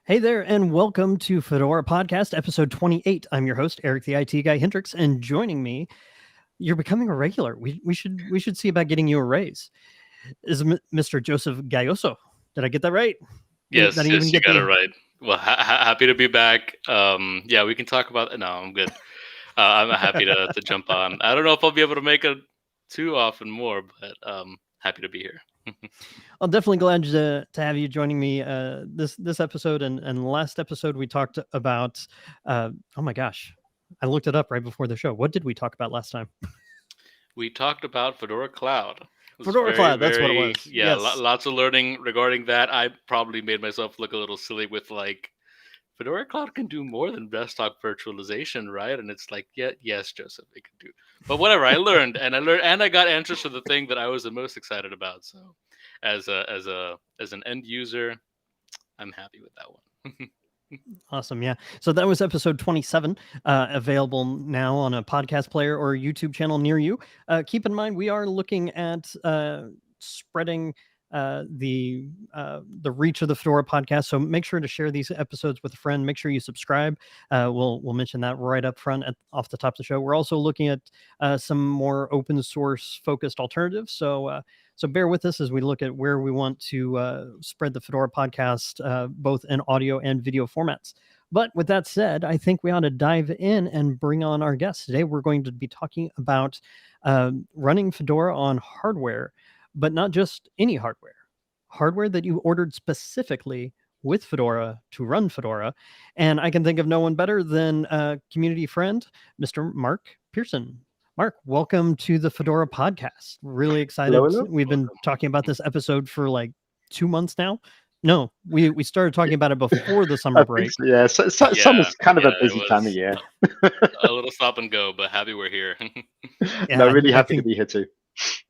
Hey there, and welcome to Fedora Podcast, episode 28. I'm your host, Eric the IT Guy Hendricks, and joining me, you're becoming a regular. We should see about getting you a raise. Is Mr. Joseph Gayoso? Did I get that right? Did I Yes, even yes, you get got it the? right. Well, happy to be back. Yeah, we can talk about. No, I'm good. I'm happy to jump on. I don't know if I'll be able to make it too often more, but happy to be here. I'm definitely glad to have you joining me this episode and last episode we talked about. Oh my gosh, I looked it up right before the show. What did we talk about last time? We talked about Fedora Cloud. It was Fedora very, Cloud. That's what it very, was. yeah, Yes. lots of learning regarding that. I probably made myself look a little silly with like Fedora Cloud can do more than desktop virtualization, right? And it's like, yeah, yes, Joseph, it can do. But whatever, I learned, and I got answers to the thing that I was the most excited about. So, as an end user, I'm happy with that one. Awesome. Yeah. So that was episode 27, available now on a podcast player or YouTube channel near you. Keep in mind, we are looking at spreading the reach of the Fedora podcast. So make sure to share these episodes with a friend. Make sure you subscribe. We'll mention that right up front off the top of the show. We're also looking at some more open source focused alternatives. So bear with us as we look at where we want to spread the Fedora podcast, both in audio and video formats. But with that said, I think we ought to dive in and bring on our guests. Today, we're going to be talking about running Fedora on hardware, but not just any hardware that you ordered specifically with Fedora to run Fedora. And I can think of no one better than a community friend, Mr. Mark Pearson. Mark, welcome to the Fedora podcast. Really Hello, excited. hello. We've been Welcome. talking about this episode for like 2 months now. No, we started talking about it before the summer I think break. so, yeah. Yeah, Summer's kind of a yeah, it busy time of was year. a little stop and go, but happy we're here. Yeah, No, really I happy to think be here too.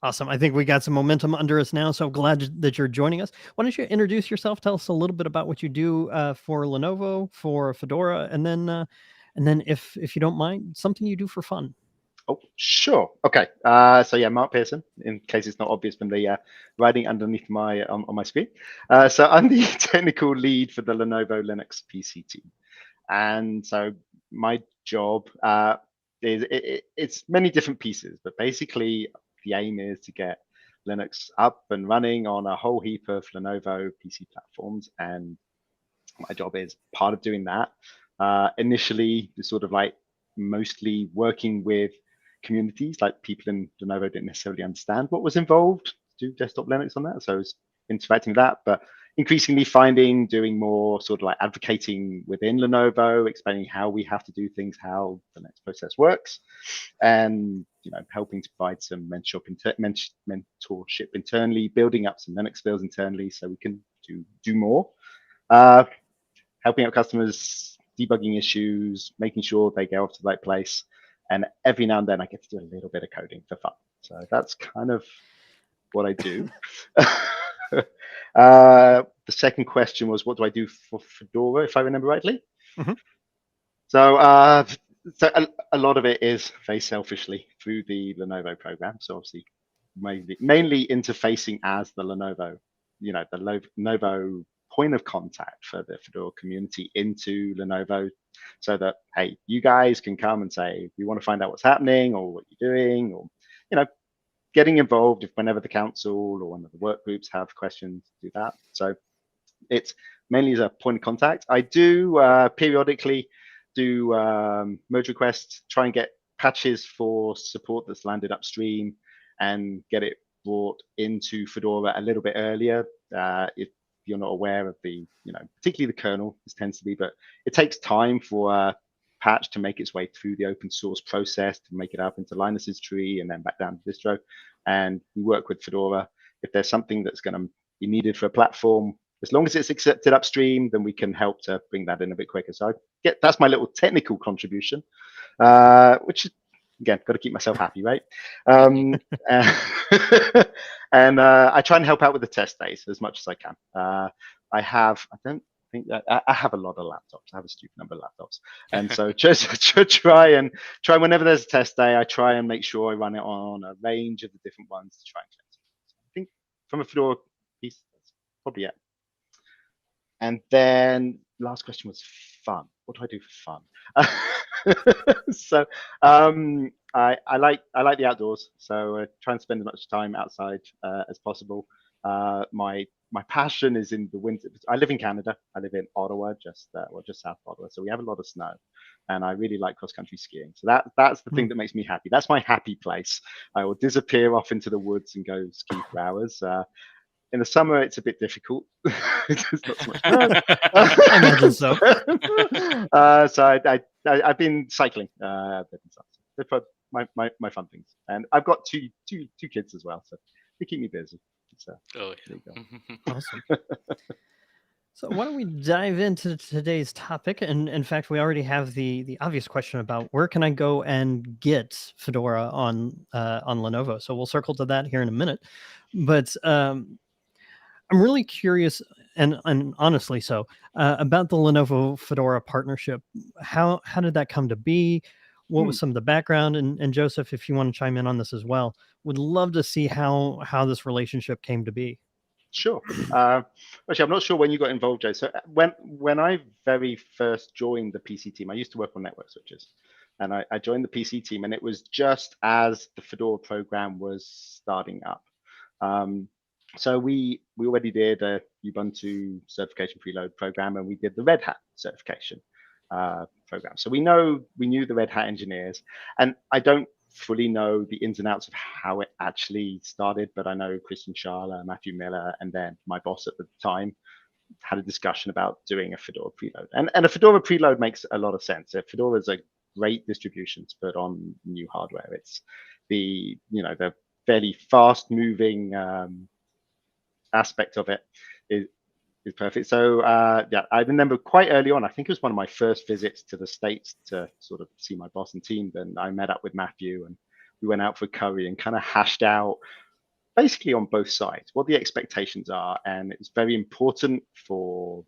awesome. I think we got some momentum under us now. So glad that you're joining us. Why don't you introduce yourself? Tell us a little bit about what you do for Lenovo, for Fedora, and then if you don't mind, something you do for fun. Oh, sure. Okay. So yeah, Mark Pearson. In case it's not obvious from the writing underneath my on my screen. So I'm the technical lead for the Lenovo Linux PC team, and so my job it's many different pieces, but basically the aim is to get Linux up and running on a whole heap of Lenovo PC platforms, and my job is part of doing that. Initially, sort of like mostly working with communities, like people in Lenovo didn't necessarily understand what was involved to do desktop Linux on that. So I was interacting with that, but increasingly doing more sort of like advocating within Lenovo, explaining how we have to do things, how the next process works, and helping to provide some mentorship internally, building up some Linux skills internally, so we can do more. Uh, Helping out customers, debugging issues, making sure they go off to the right place. And every now and then I get to do a little bit of coding for fun. So that's kind of what I do. The second question was, what do I do for Fedora, if I remember rightly? Mhm. So, a lot of it is very selfishly through the Lenovo program. So obviously, mainly interfacing as the Lenovo, the Lenovo point of contact for the Fedora community into Lenovo, so that hey, you guys can come and say we want to find out what's happening or what you're doing, or you know, getting involved if whenever the council or one of the work groups have questions, do that. So it's mainly as a point of contact. I do periodically do merge requests, try and get patches for support that's landed upstream and get it brought into Fedora a little bit earlier. If you're not aware of particularly the kernel, this tends to be, but it takes time for a patch to make its way through the open source process to make it up into Linus's tree and then back down to distro. And we work with Fedora. If there's something that's going to be needed for a platform, as long as it's accepted upstream, then we can help to bring that in a bit quicker. So that's my little technical contribution, which again, got to keep myself happy, right? Um, and I try and help out with the test days as much as I can. I don't think that I have a lot of laptops. I have a stupid number of laptops, and so just try whenever there's a test day, I try and make sure I run it on a range of the different ones to try and change. I think from a Fedora piece, that's probably it. And then last question was fun. What do I do for fun? So I like the outdoors. So try and spend as much time outside as possible. My passion is in the winter. I live in Canada. I live in Ottawa, just south of Ottawa. So we have a lot of snow, and I really like cross country skiing. So that's the thing that makes me happy. That's my happy place. I will disappear off into the woods and go ski for hours. In the summer, it's a bit difficult. There's not so much snow. I imagine so. So I've been cycling. They're my fun things, and I've got two kids as well, so they keep me busy. So Oh, there you go. Awesome. So why don't we dive into today's topic? And in fact, we already have the obvious question about where can I go and get Fedora on Lenovo. So we'll circle to that here in a minute. But I'm really curious, and honestly so, about the Lenovo Fedora partnership. How did that come to be? What was some of the background? And Joseph, if you want to chime in on this as well, would love to see how this relationship came to be. Sure. Actually, I'm not sure when you got involved, Joe. So when I very first joined the PC team, I used to work on network switches, and I joined the PC team, and it was just as the Fedora program was starting up. So we already did a Ubuntu certification preload program, and we did the Red Hat certification program. So we knew the Red Hat engineers, and I don't fully know the ins and outs of how it actually started, but I know Christian Schala, Matthew Miller, and then my boss at the time had a discussion about doing a Fedora preload. And a Fedora preload makes a lot of sense. Fedora is a great distribution to put on new hardware. It's the fairly fast moving aspect of it is perfect. So I remember quite early on, I think it was one of my first visits to the States to sort of see my boss and team. Then I met up with Matthew, and we went out for curry and kind of hashed out basically on both sides what the expectations are. And it's very important for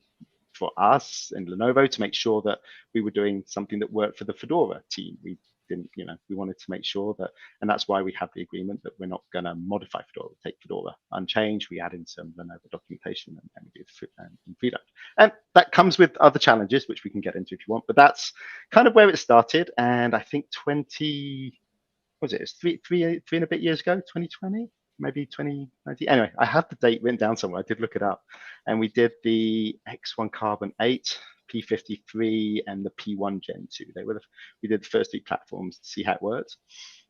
us in Lenovo to make sure that we were doing something that worked for the Fedora team. We didn't, we wanted to make sure that, and that's why we have the agreement that we're not going to modify Fedora, take Fedora unchanged. We add in some Lenovo documentation and we do preload. And that comes with other challenges, which we can get into if you want, but that's kind of where it started. And I think 20, what was it? It was three and a bit years ago, 2020, maybe 2019. Anyway, I have the date written down somewhere. I did look it up. And we did the X1 Carbon 8, P53, and the P1 Gen 2. We did the first three platforms to see how it works.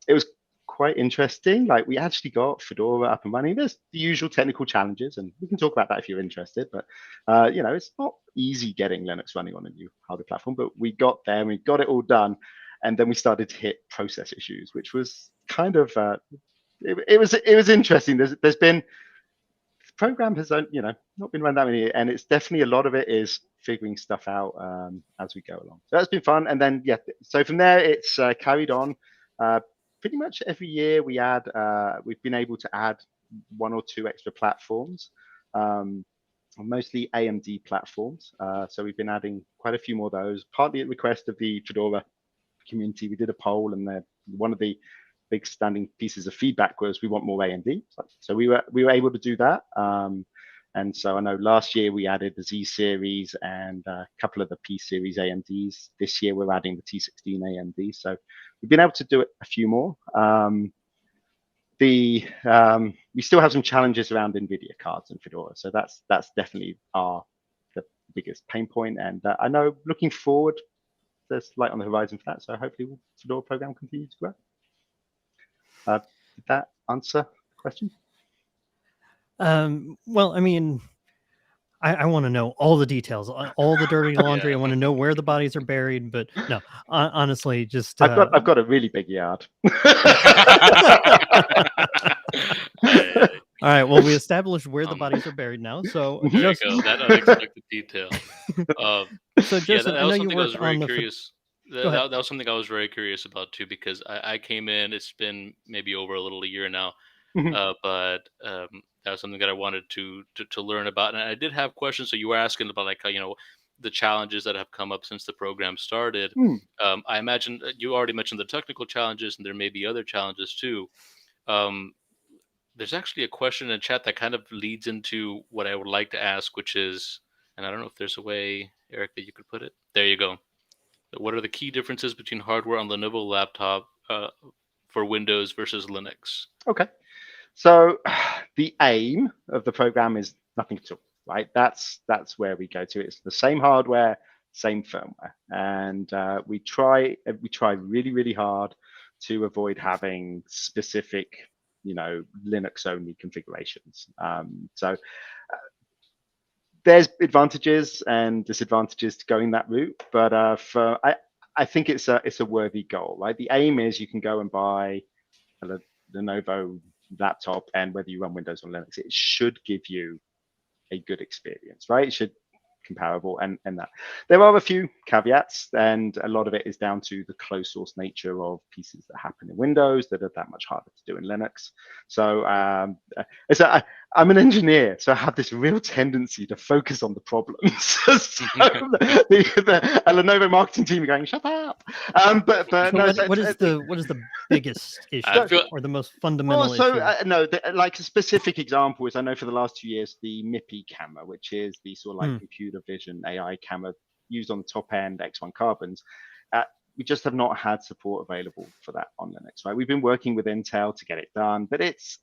It was quite interesting. Like, we actually got Fedora up and running. There's the usual technical challenges, and we can talk about that if you're interested. But it's not easy getting Linux running on a new hardware platform. But we got there, and we got it all done, and then we started to hit process issues, which was kind of it was interesting. There's been, the program has not been run that many, and it's definitely a lot of it is figuring stuff out as we go along. So that's been fun. And then so from there it's carried on. Pretty much every year we've been able to add one or two extra platforms, mostly AMD platforms. So we've been adding quite a few more of those, partly at request of the Fedora community. We did a poll, and one of the big standing pieces of feedback was we want more AMD. So we were able to do that. And so I know last year we added the Z series and a couple of the P series AMDs. This year we're adding the T16 AMD. So we've been able to do it a few more. We still have some challenges around NVIDIA cards and Fedora. So that's definitely the biggest pain point. And I know looking forward, there's light on the horizon for that. So hopefully the Fedora program continues to grow. Did that answer the question? Well, I mean, I want to know all the details, all the dirty laundry. I want to know where the bodies are buried. But no, honestly, just I've got a really big yard. All right. Well, we established where the bodies are buried now. So there you go. That unexpected detail. So Joseph, that I know was you something I was worked very on the. curious. That was something I was very curious about too, because I came in. It's been maybe over a year now, but that was something that I wanted to learn about, and I did have questions. So you were asking about like how, the challenges that have come up since the program started. I imagine you already mentioned the technical challenges, and there may be other challenges too. There's actually a question in chat that kind of leads into what I would like to ask, which is, And I don't know if there's a way, Eric, that you could put it. There you go. What are the key differences between hardware on Lenovo laptop for Windows versus Linux? Okay. So the aim of the program is nothing at all, right? That's where we go to. It's the same hardware, same firmware, and we try really, really hard to avoid having specific, Linux only configurations. So there's advantages and disadvantages to going that route, but I think it's a worthy goal, right? The aim is you can go and buy a Lenovo laptop, and whether you run Windows or Linux, it should give you a good experience, right? It should comparable, and that there are a few caveats, and a lot of it is down to the closed source nature of pieces that happen in Windows that are that much harder to do in Linux. So I'm an engineer, so I have this real tendency to focus on the problems. So the Lenovo marketing team are going, shut up. But no, what is the biggest issue or the most fundamental issue? Like a specific example is, I know for the last 2 years, the MIPI camera, which is the sort of like computer vision AI camera used on the top end X1 Carbons, we just have not had support available for that on Linux, right? We've been working with Intel to get it done, but it's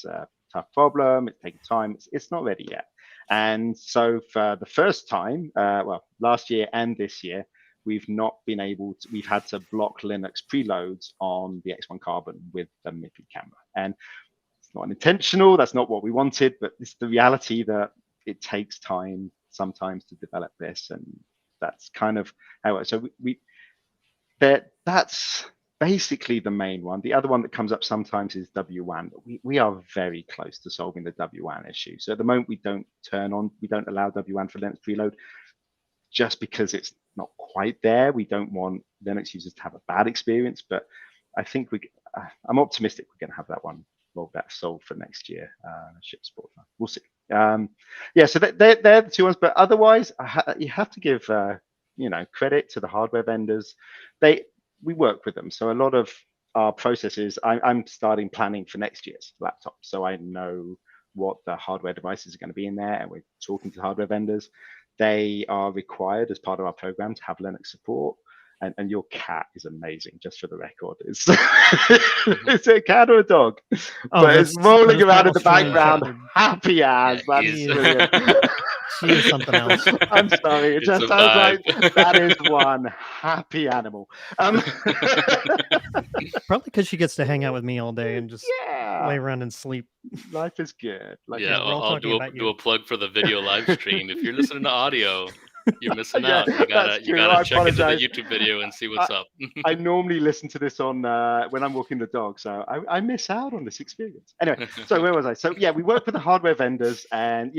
a tough problem. It's taking time. It's not ready yet. And so for the first time, last year and this year, we've had to block Linux preloads on the X1 Carbon with the MIPI camera. And it's not intentional. That's not what we wanted, but it's the reality that it takes time sometimes to develop this, and that's kind of how it. So that's basically the main one. The other one that comes up sometimes is WWAN, but we are very close to solving the WWAN issue. So at the moment, we don't allow WWAN for Linux preload, just because it's not quite there. We don't want Linux users to have a bad experience, but I think I'm optimistic we're going to have that one solved for next year. Ship support. We'll see. So they're the two ones, but otherwise, you have to give credit to the hardware vendors. We work with them, so a lot of our processes. I'm starting planning for next year's laptop, so I know what the hardware devices are going to be in there, and we're talking to hardware vendors. They are required as part of our program to have Linux support. And your cat is amazing, just for the record. It's a cat or a dog? But it's rolling around in the background, happy as. That's brilliant. She is something else. I'm sorry. It just sounds like that is one happy animal. Probably because she gets to hang out with me all day and just lay around and sleep. Life is good. I'll do a plug for the video live stream. If you're listening to audio, you're missing out. You gotta check into the YouTube video and see what's up. I normally listen to this on when I'm walking the dog, so I miss out on this experience. Anyway, so where was I? So we work with the hardware vendors, and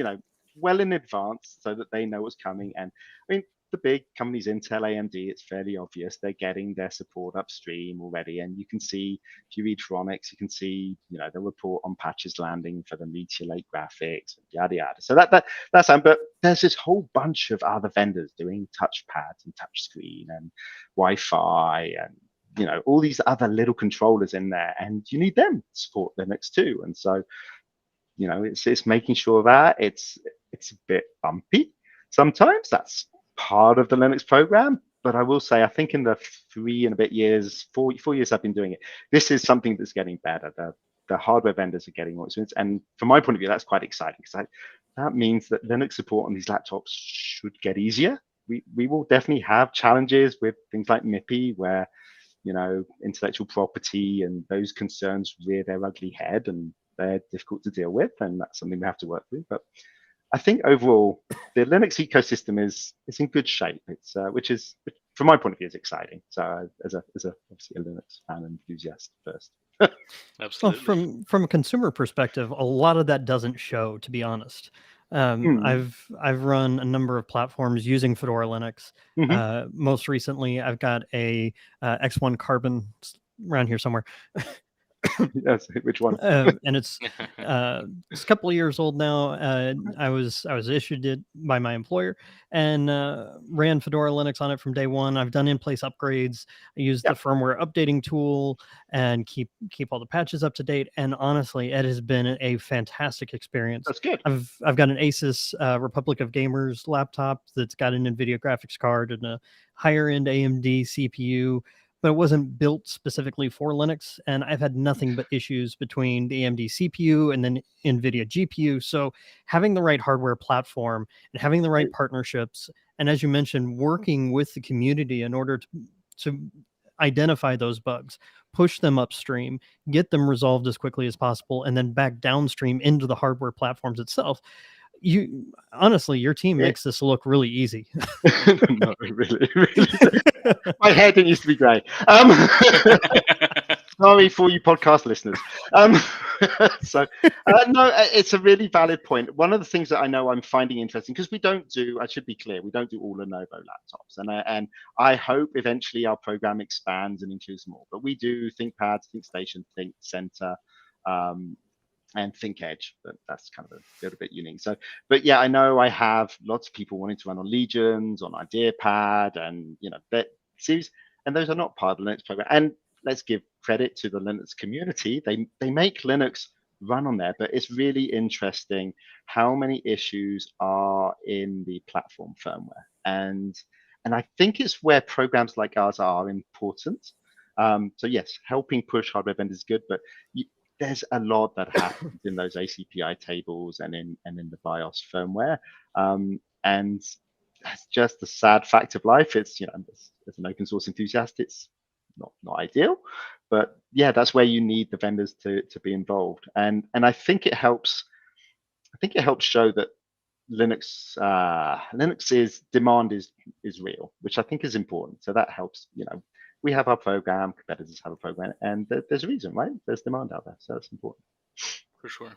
well in advance, so that they know what's coming. And I mean, the big companies, Intel, AMD, it's fairly obvious they're getting their support upstream already. And you can see, if you read Phronix, you can see, the report on patches landing for the Meteor Lake graphics, yada yada. So that's but there's this whole bunch of other vendors doing touchpads and touchscreen and Wi-Fi and all these other little controllers in there, and you need them to support Linux too. And so it's making sure that it's a bit bumpy sometimes. That's part of the Linux program, but I will say, I think in the 4 years I've been doing it, this is something that's getting better. The hardware vendors are getting more experience, and from my point of view, that's quite exciting, because that means that Linux support on these laptops should get easier. We will definitely have challenges with things like MIPI, where intellectual property and those concerns rear their ugly head, and they're difficult to deal with, and that's something we have to work through. But I think overall, the Linux ecosystem is in good shape. It's which from my point of view, is exciting. So as obviously a Linux fan enthusiast first. Absolutely. Well, from a consumer perspective, a lot of that doesn't show, to be honest. I've run a number of platforms using Fedora Linux. Most recently, I've got a X1 Carbon around here somewhere. Yes, which one? And it's It's a couple of years old now. I was issued it by my employer and ran Fedora Linux on it from day one. I've done in-place upgrades. I used the firmware updating tool and keep all the patches up to date. And honestly, it has been a fantastic experience. That's good. I've got an Asus Republic of Gamers laptop that's got an NVIDIA graphics card and a higher end AMD CPU, but it wasn't built specifically for Linux. And I've had nothing but issues between the AMD CPU and then NVIDIA GPU. So having the right hardware platform and having the right partnerships, and as you mentioned, working with the community in order to identify those bugs, push them upstream, get them resolved as quickly as possible, and then back downstream into the hardware platforms itself. You honestly, your team makes this look really easy. No, really. My hair didn't used to be grey. Sorry for you podcast listeners. No, it's a really valid point. One of the things that I know I'm finding interesting, because I should be clear, we don't do all Lenovo laptops, and I hope eventually our program expands and includes more. But we do ThinkPad, ThinkStation, ThinkCenter, and ThinkEdge. That's kind of a little bit unique. So, but yeah, I know I have lots of people wanting to run on Legions, on IdeaPad, and that series, and those are not part of the Linux program. And let's give credit to the Linux community. They make Linux run on there, but it's really interesting how many issues are in the platform firmware, and I think it's where programs like ours are important. So yes, helping push hardware vendors is good, but there's a lot that happens in those ACPI tables and in the BIOS firmware, and that's just the sad fact of life. It's as an open source enthusiast, it's not ideal, but yeah, that's where you need the vendors to be involved, and I think it helps. I think it helps show that Linux's demand is real, which I think is important. So that helps. We have our program, competitors have a program, and there's a reason, right? There's demand out there, so that's important. For sure.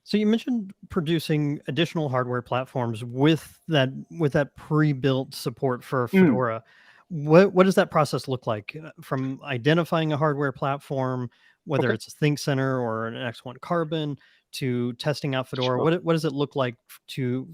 So you mentioned producing additional hardware platforms with that pre-built support for Fedora. What does that process look like from identifying a hardware platform, whether it's a ThinkCenter or an X1 Carbon, to testing out Fedora? Sure. What does it look like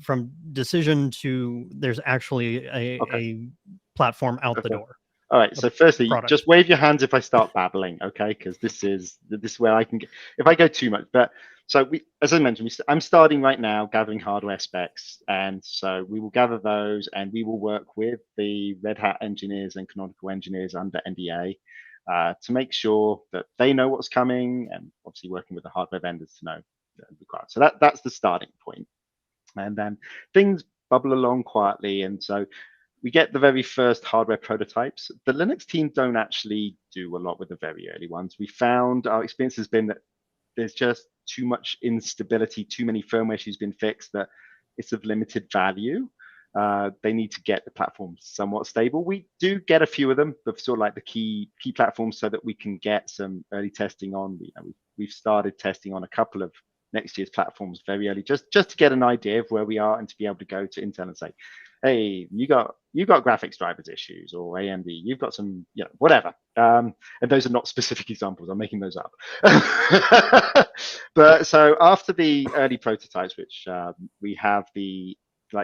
from decision to there's actually a platform out the door? All right. So firstly, just wave your hands if I start babbling, okay? Because this is where I can get, if I go too much. But so as I mentioned, I'm starting right now gathering hardware specs, and so we will gather those, and we will work with the Red Hat engineers and Canonical engineers under NDA to make sure that they know what's coming, and obviously working with the hardware vendors to know the requirements. So that's the starting point, and then things bubble along quietly, and so we get the very first hardware prototypes. The Linux team don't actually do a lot with the very early ones. We found our experience has been that there's just too much instability, too many firmware issues been fixed that it's of limited value. They need to get the platform somewhat stable. We do get a few of them, but sort of like the key platforms, so that we can get some early testing on. We've started testing on a couple of next year's platforms very early, just to get an idea of where we are and to be able to go to Intel and say, hey, you got graphics drivers issues, or AMD, you've got some, whatever. And those are not specific examples. I'm making those up. But so after the early prototypes, which we have the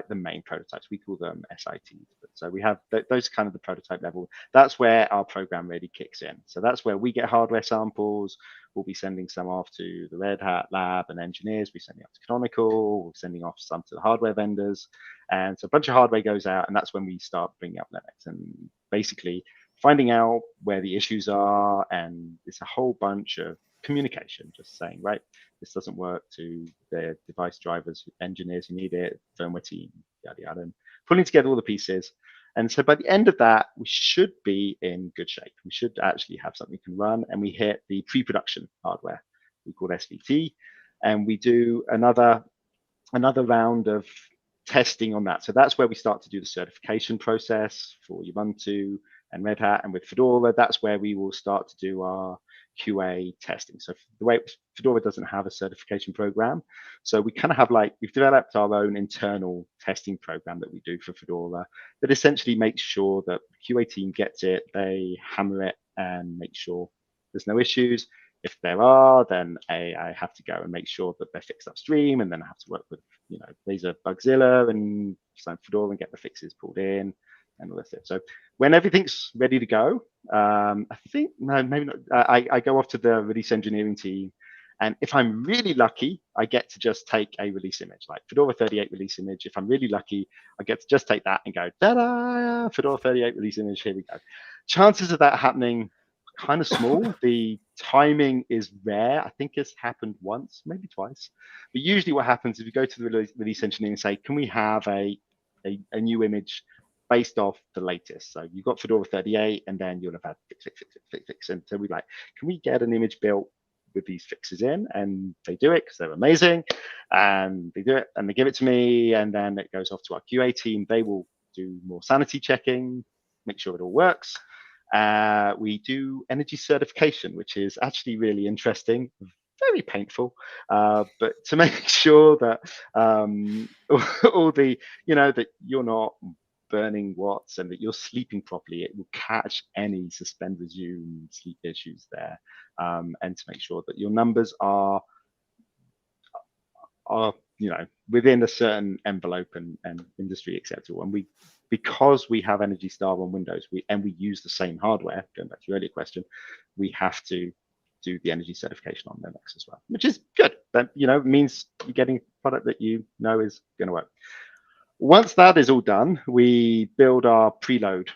main prototypes, we call them SITs. So we have those kind of the prototype level. That's where our program really kicks in. So that's where we get hardware samples. We'll be sending some off to the Red Hat lab and engineers. We're sending off to Canonical. We're sending off some to the hardware vendors. And so a bunch of hardware goes out, and that's when we start bringing up Linux and basically finding out where the issues are. And it's a whole bunch of communication, just saying, right, this doesn't work, to the device drivers, engineers who need it, firmware team, yada, yada, and pulling together all the pieces. And so by the end of that, we should be in good shape. We should actually have something we can run, and we hit the pre-production hardware, we call SVT, and we do another round of testing on that. So that's where we start to do the certification process for Ubuntu and Red Hat, and with Fedora, that's where we will start to do our QA testing. So the way Fedora doesn't have a certification program, so we kind of have we've developed our own internal testing program that we do for Fedora that essentially makes sure that the QA team gets it, they hammer it and make sure there's no issues. If there are, then I have to go and make sure that they're fixed upstream, and then I have to work with, Razor Bugzilla and Fedora and get the fixes pulled in and all this stuff. So when everything's ready to go, I think, no, maybe not. I go off to the release engineering team. And if I'm really lucky, I get to just take a release image, like Fedora 38 release image. If I'm really lucky, I get to just take that and go, ta-da, Fedora 38 release image, here we go. Chances of that happening kind of small. The timing is rare. I think it's happened once, maybe twice. But usually what happens is we go to the release engineer and say, can we have a new image based off the latest? So you've got Fedora 38, and then you'll have had fix. And so we like, can we get an image built with these fixes in? And they do it because they're amazing, and they do it and they give it to me, and then it goes off to our QA team. They will do more sanity checking, make sure it all works. We do energy certification, which is actually really interesting, very painful, but to make sure that all the, that you're not burning watts and that you're sleeping properly, it will catch any suspend resume sleep issues there, and to make sure that your numbers are within a certain envelope and industry acceptable. And because we have Energy Star on Windows, we use the same hardware, going back to your earlier question, we have to do the energy certification on Linux as well, which is good. That means you're getting a product that is going to work. Once that is all done, we build our preload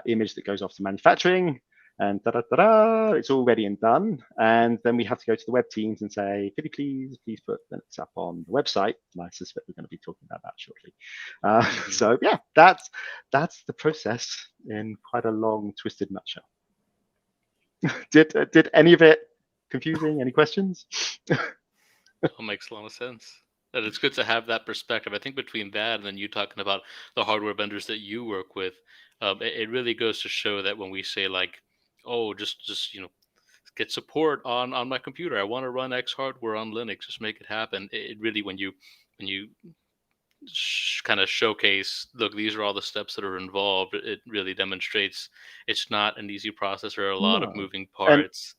image that goes off to manufacturing, and it's all ready and done. And then we have to go to the web teams and say, could you please put Linux up on the website? And I suspect we're going to be talking about that shortly. So yeah, that's the process in quite a long, twisted nutshell. Did any of it confusing? Any questions? It all makes a lot of sense. And it's good to have that perspective. I think between that and then you talking about the hardware vendors that you work with, it really goes to show that when we say like, oh, just get support on my computer, I want to run X hardware on Linux, just make it happen. It really, when you kind of showcase, look, these are all the steps that are involved, it really demonstrates it's not an easy process. There are a lot of moving parts.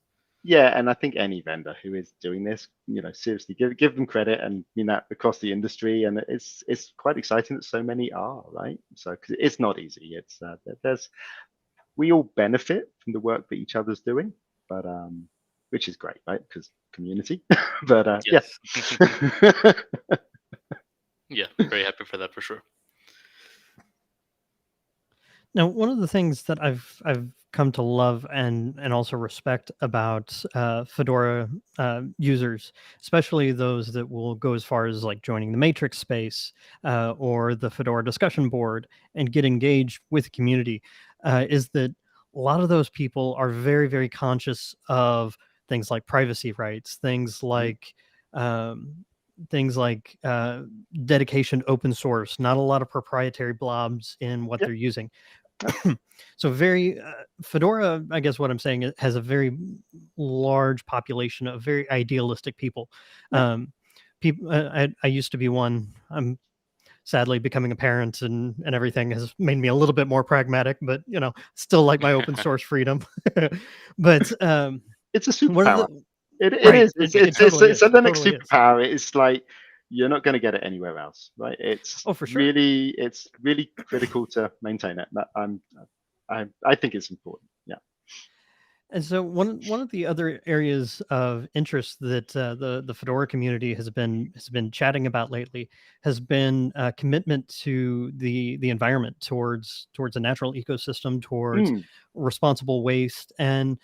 And I think any vendor who is doing this, seriously give them credit, and across the industry, and it's quite exciting that so many are, right? So because it's not easy. It's we all benefit from the work that each other's doing, but which is great, right? Because community. But yes. Yeah, very happy for that for sure. Now, one of the things that I've come to love and also respect about Fedora users, especially those that will go as far as like joining the Matrix space or the Fedora discussion board and get engaged with the community, is that a lot of those people are very, very conscious of things like privacy rights, things like dedication to open source, not a lot of proprietary blobs in what they're using. So Fedora, I guess what I'm saying, it has a very large population of very idealistic people. People, I used to be one. I'm sadly becoming a parent, and everything has made me a little bit more pragmatic, but still like my open source freedom. But it's a superpower. It is. It's a Linux superpower. It's like you're not going to get it anywhere else, right? It's for sure. It's really critical to maintain it. But I think it's important. Yeah. And so one of the other areas of interest that the Fedora community has been chatting about lately has been commitment to the environment, towards a natural ecosystem, towards responsible waste. And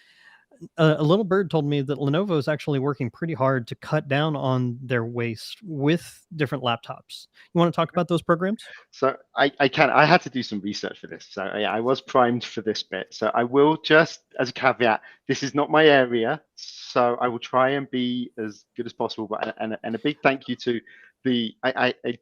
a little bird told me that Lenovo is actually working pretty hard to cut down on their waste with different laptops. You want to talk about those programs? So I had to do some research for this. So I was primed for this bit. So I will just, as a caveat, this is not my area. So I will try and be as good as possible. But and a big thank you to the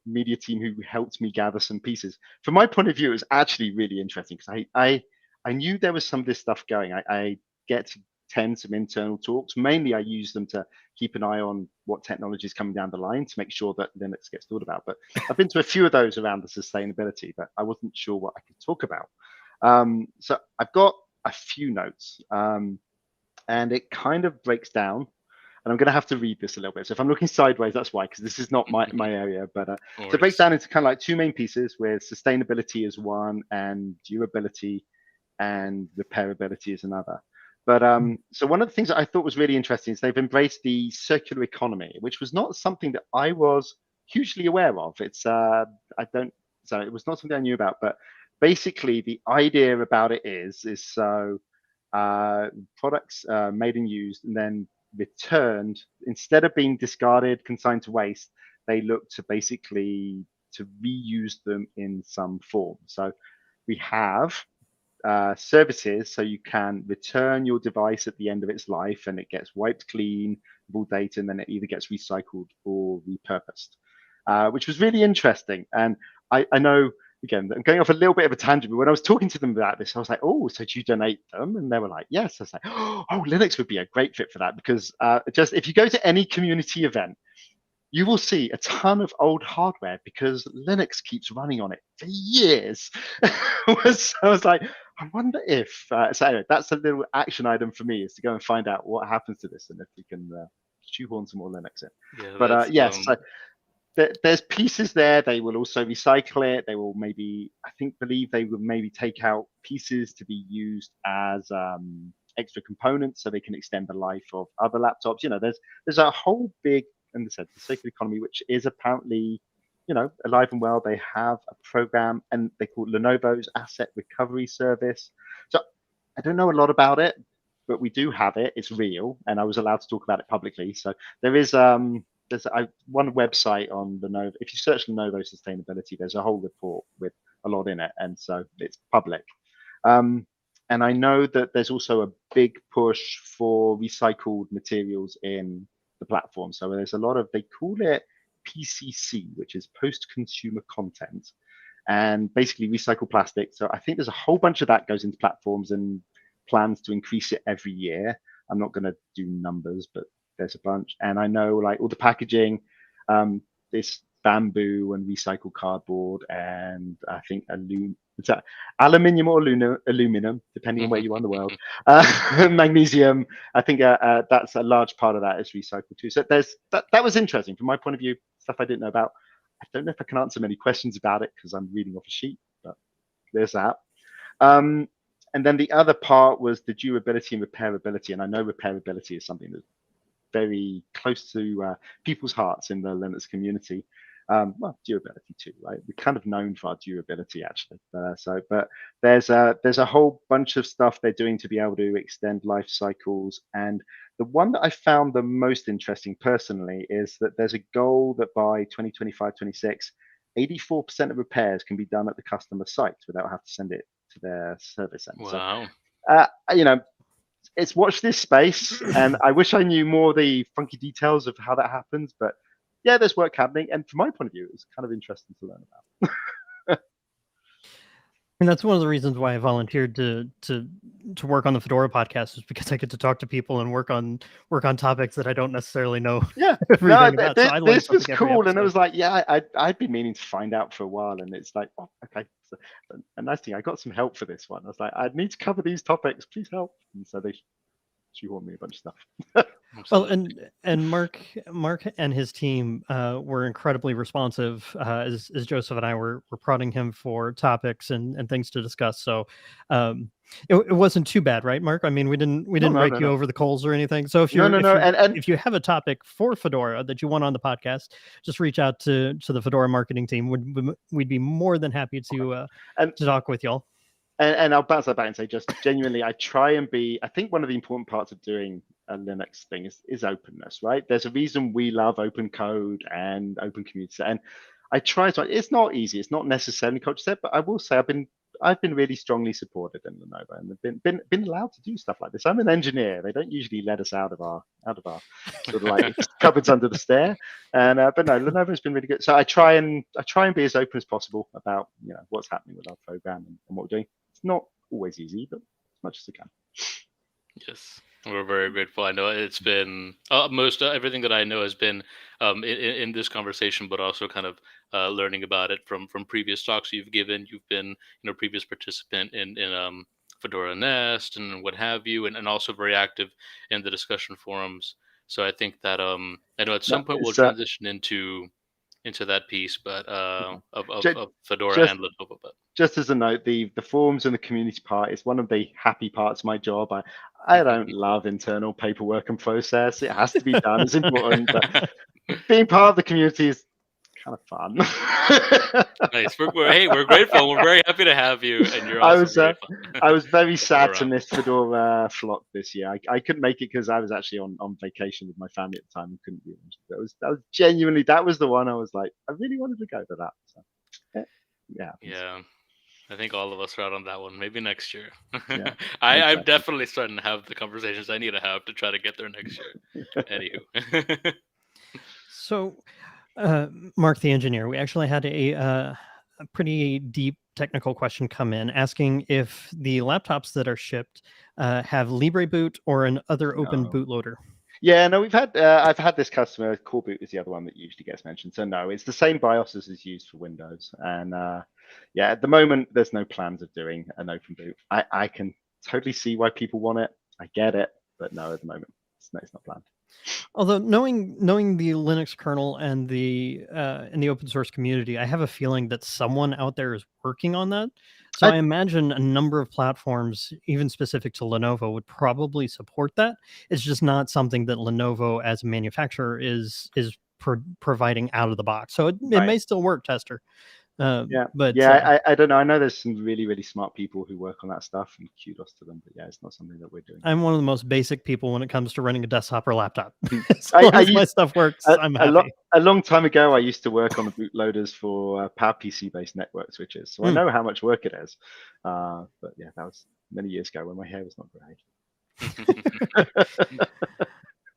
media team who helped me gather some pieces. From my point of view, it was actually really interesting because I knew there was some of this stuff going. I get to attend some internal talks. Mainly, I use them to keep an eye on what technology is coming down the line to make sure that Linux gets thought about. But I've been to a few of those around the sustainability, but I wasn't sure what I could talk about. So I've got a few notes. And and it kind of breaks down. And I'm going to have to read this a little bit. So if I'm looking sideways, that's why, because this is not my area. But No so it breaks worries. down into kind of like two main pieces, with sustainability is one and durability and repairability is another. But so one of the things that I thought was really interesting is they've embraced the circular economy, which was not something that I was hugely aware of. It's I don't so it was not something I knew about. But basically, the idea about it is so products made and used and then returned, instead of being discarded, consigned to waste, they look to basically to reuse them in some form. So we have services, so you can return your device at the end of its life and it gets wiped clean of all data, and then it either gets recycled or repurposed, which was really interesting. And I know, again, I'm going off a little bit of a tangent, but when I was talking to them about this, I was like, oh, so do you donate them? And they were like, yes. I was like, oh, Linux would be a great fit for that, because just if you go to any community event, you will see a ton of old hardware because Linux keeps running on it for years. So I was like, I wonder if, so anyway, that's a little action item for me, is to go and find out what happens to this and if we can shoehorn some more Linux in. Yeah, But yes, so there's pieces there. They will also recycle it. They will maybe, believe they will maybe take out pieces to be used as extra components so they can extend the life of other laptops. There's a whole big, and they said the circular economy, which is apparently, alive and well. They have a program, and they call it Lenovo's Asset Recovery Service. So I don't know a lot about it, but we do have it. It's real, and I was allowed to talk about it publicly. So there is there's one website on Lenovo. If you search Lenovo Sustainability, there's a whole report with a lot in it, and so it's public. And I know that there's also a big push for recycled materials in the platform. So there's a lot of, they call it PCC, which is post-consumer content, and basically recycled plastic. So I think there's a whole bunch of that goes into platforms, and plans to increase it every year. I'm not going to do numbers, but there's a bunch. And I know, like, all the packaging, this bamboo and recycled cardboard, and I think aluminium or aluminum, depending on where you are in the world. Magnesium. I think that's a large part of that is recycled too. So there's that was interesting from my point of view. Stuff I didn't know about. I don't know if I can answer many questions about it because I'm reading off a sheet, but there's that. And then the other part was the durability and repairability. And I know repairability is something that's very close to people's hearts in the Linux community. Well, durability too, right? We're kind of known for our durability, actually. But there's a whole bunch of stuff they're doing to be able to extend life cycles. And the one that I found the most interesting personally is that there's a goal that by 2025-26, 84% of repairs can be done at the customer site without having to send it to their service center. Wow. So, it's watch this space, and I wish I knew more of the funky details of how that happens, but yeah, there's work happening, and from my point of view, it's kind of interesting to learn about. And that's one of the reasons why I volunteered to work on the Fedora podcast, is because I get to talk to people and work on topics that I don't necessarily know. Yeah, everything about. So I learn this was something every cool, and it episode. was like, yeah, I'd been meaning to find out for a while, and it's like, oh, okay. So, a nice thing, I got some help for this one. I was like, I need to cover these topics, please help. And so they shoehorned me a bunch of stuff. Well, and Mark and his team were incredibly responsive as Joseph and I were prodding him for topics and things to discuss. So it wasn't too bad, right, Mark? I mean, we didn't rake you over the coals or anything. So if if you have a topic for Fedora that you want on the podcast, just reach out to the Fedora marketing team. We'd be more than happy to talk with y'all. And I'll bounce that back and say, just genuinely, I try and be. I think one of the important parts of doing a Linux thing is openness, right? There's a reason we love open code and open community, and I try to. It's not easy. It's not necessarily culture set, but I will say I've been really strongly supported in Lenovo, and been allowed to do stuff like this. I'm an engineer. They don't usually let us out of our sort of like cupboards under the stair. And but no, Lenovo's been really good. So I try and be as open as possible about what's happening with our program and what we're doing. It's not always easy, but as much as I can. Yes, we're very grateful. I know it's been most everything that I know has been in this conversation, but also kind of learning about it from previous talks you've given. You've been previous participant in Fedora Nest and what have you, and also very active in the discussion forums. So I think that I know at No, some point we'll it's transition into that piece, but ju- of Fedora just and Lenovo. But just as a note, the forums and the community part is one of the happy parts of my job. I don't love internal paperwork and process. It has to be done. It's important, but being part of the community is kind of fun. nice. We're grateful. We're very happy to have you, and you're I also was very fun I was very to have sad to around. miss Fedora Flock this year. I couldn't make it because I was actually on vacation with my family at the time and couldn't be. That was genuinely, that was the one I was like, I really wanted to go to that. So, yeah. Yeah. I think all of us are out on that one. Maybe next year. Yeah, I'm exactly. definitely starting to have the conversations I need to have to try to get there next year. Anywho. So, Mark the engineer, we actually had a pretty deep technical question come in asking if the laptops that are shipped have Libre boot or an other open No. bootloader. Yeah, no, I've had this customer. Core Boot is the other one that usually gets mentioned. So no, it's the same BIOS as is used for Windows. And yeah, at the moment, there's no plans of doing an open boot. I can totally see why people want it. I get it, but no, at the moment, it's not planned. Although knowing the Linux kernel and the open source community, I have a feeling that someone out there is working on that. So I imagine a number of platforms, even specific to Lenovo, would probably support that. It's just not something that Lenovo as a manufacturer is providing out of the box. So it Right. may still work, Tester. Yeah, But I don't know. I know there's some really, really smart people who work on that stuff, and kudos to them. But yeah, it's not something that we're doing. I'm one of the most basic people when it comes to running a desktop or laptop. As I long as my used stuff works, I'm a happy. long time ago. I used to work on the bootloaders for PowerPC based network switches, so I know how much work it is. But yeah, that was many years ago when my hair was not great.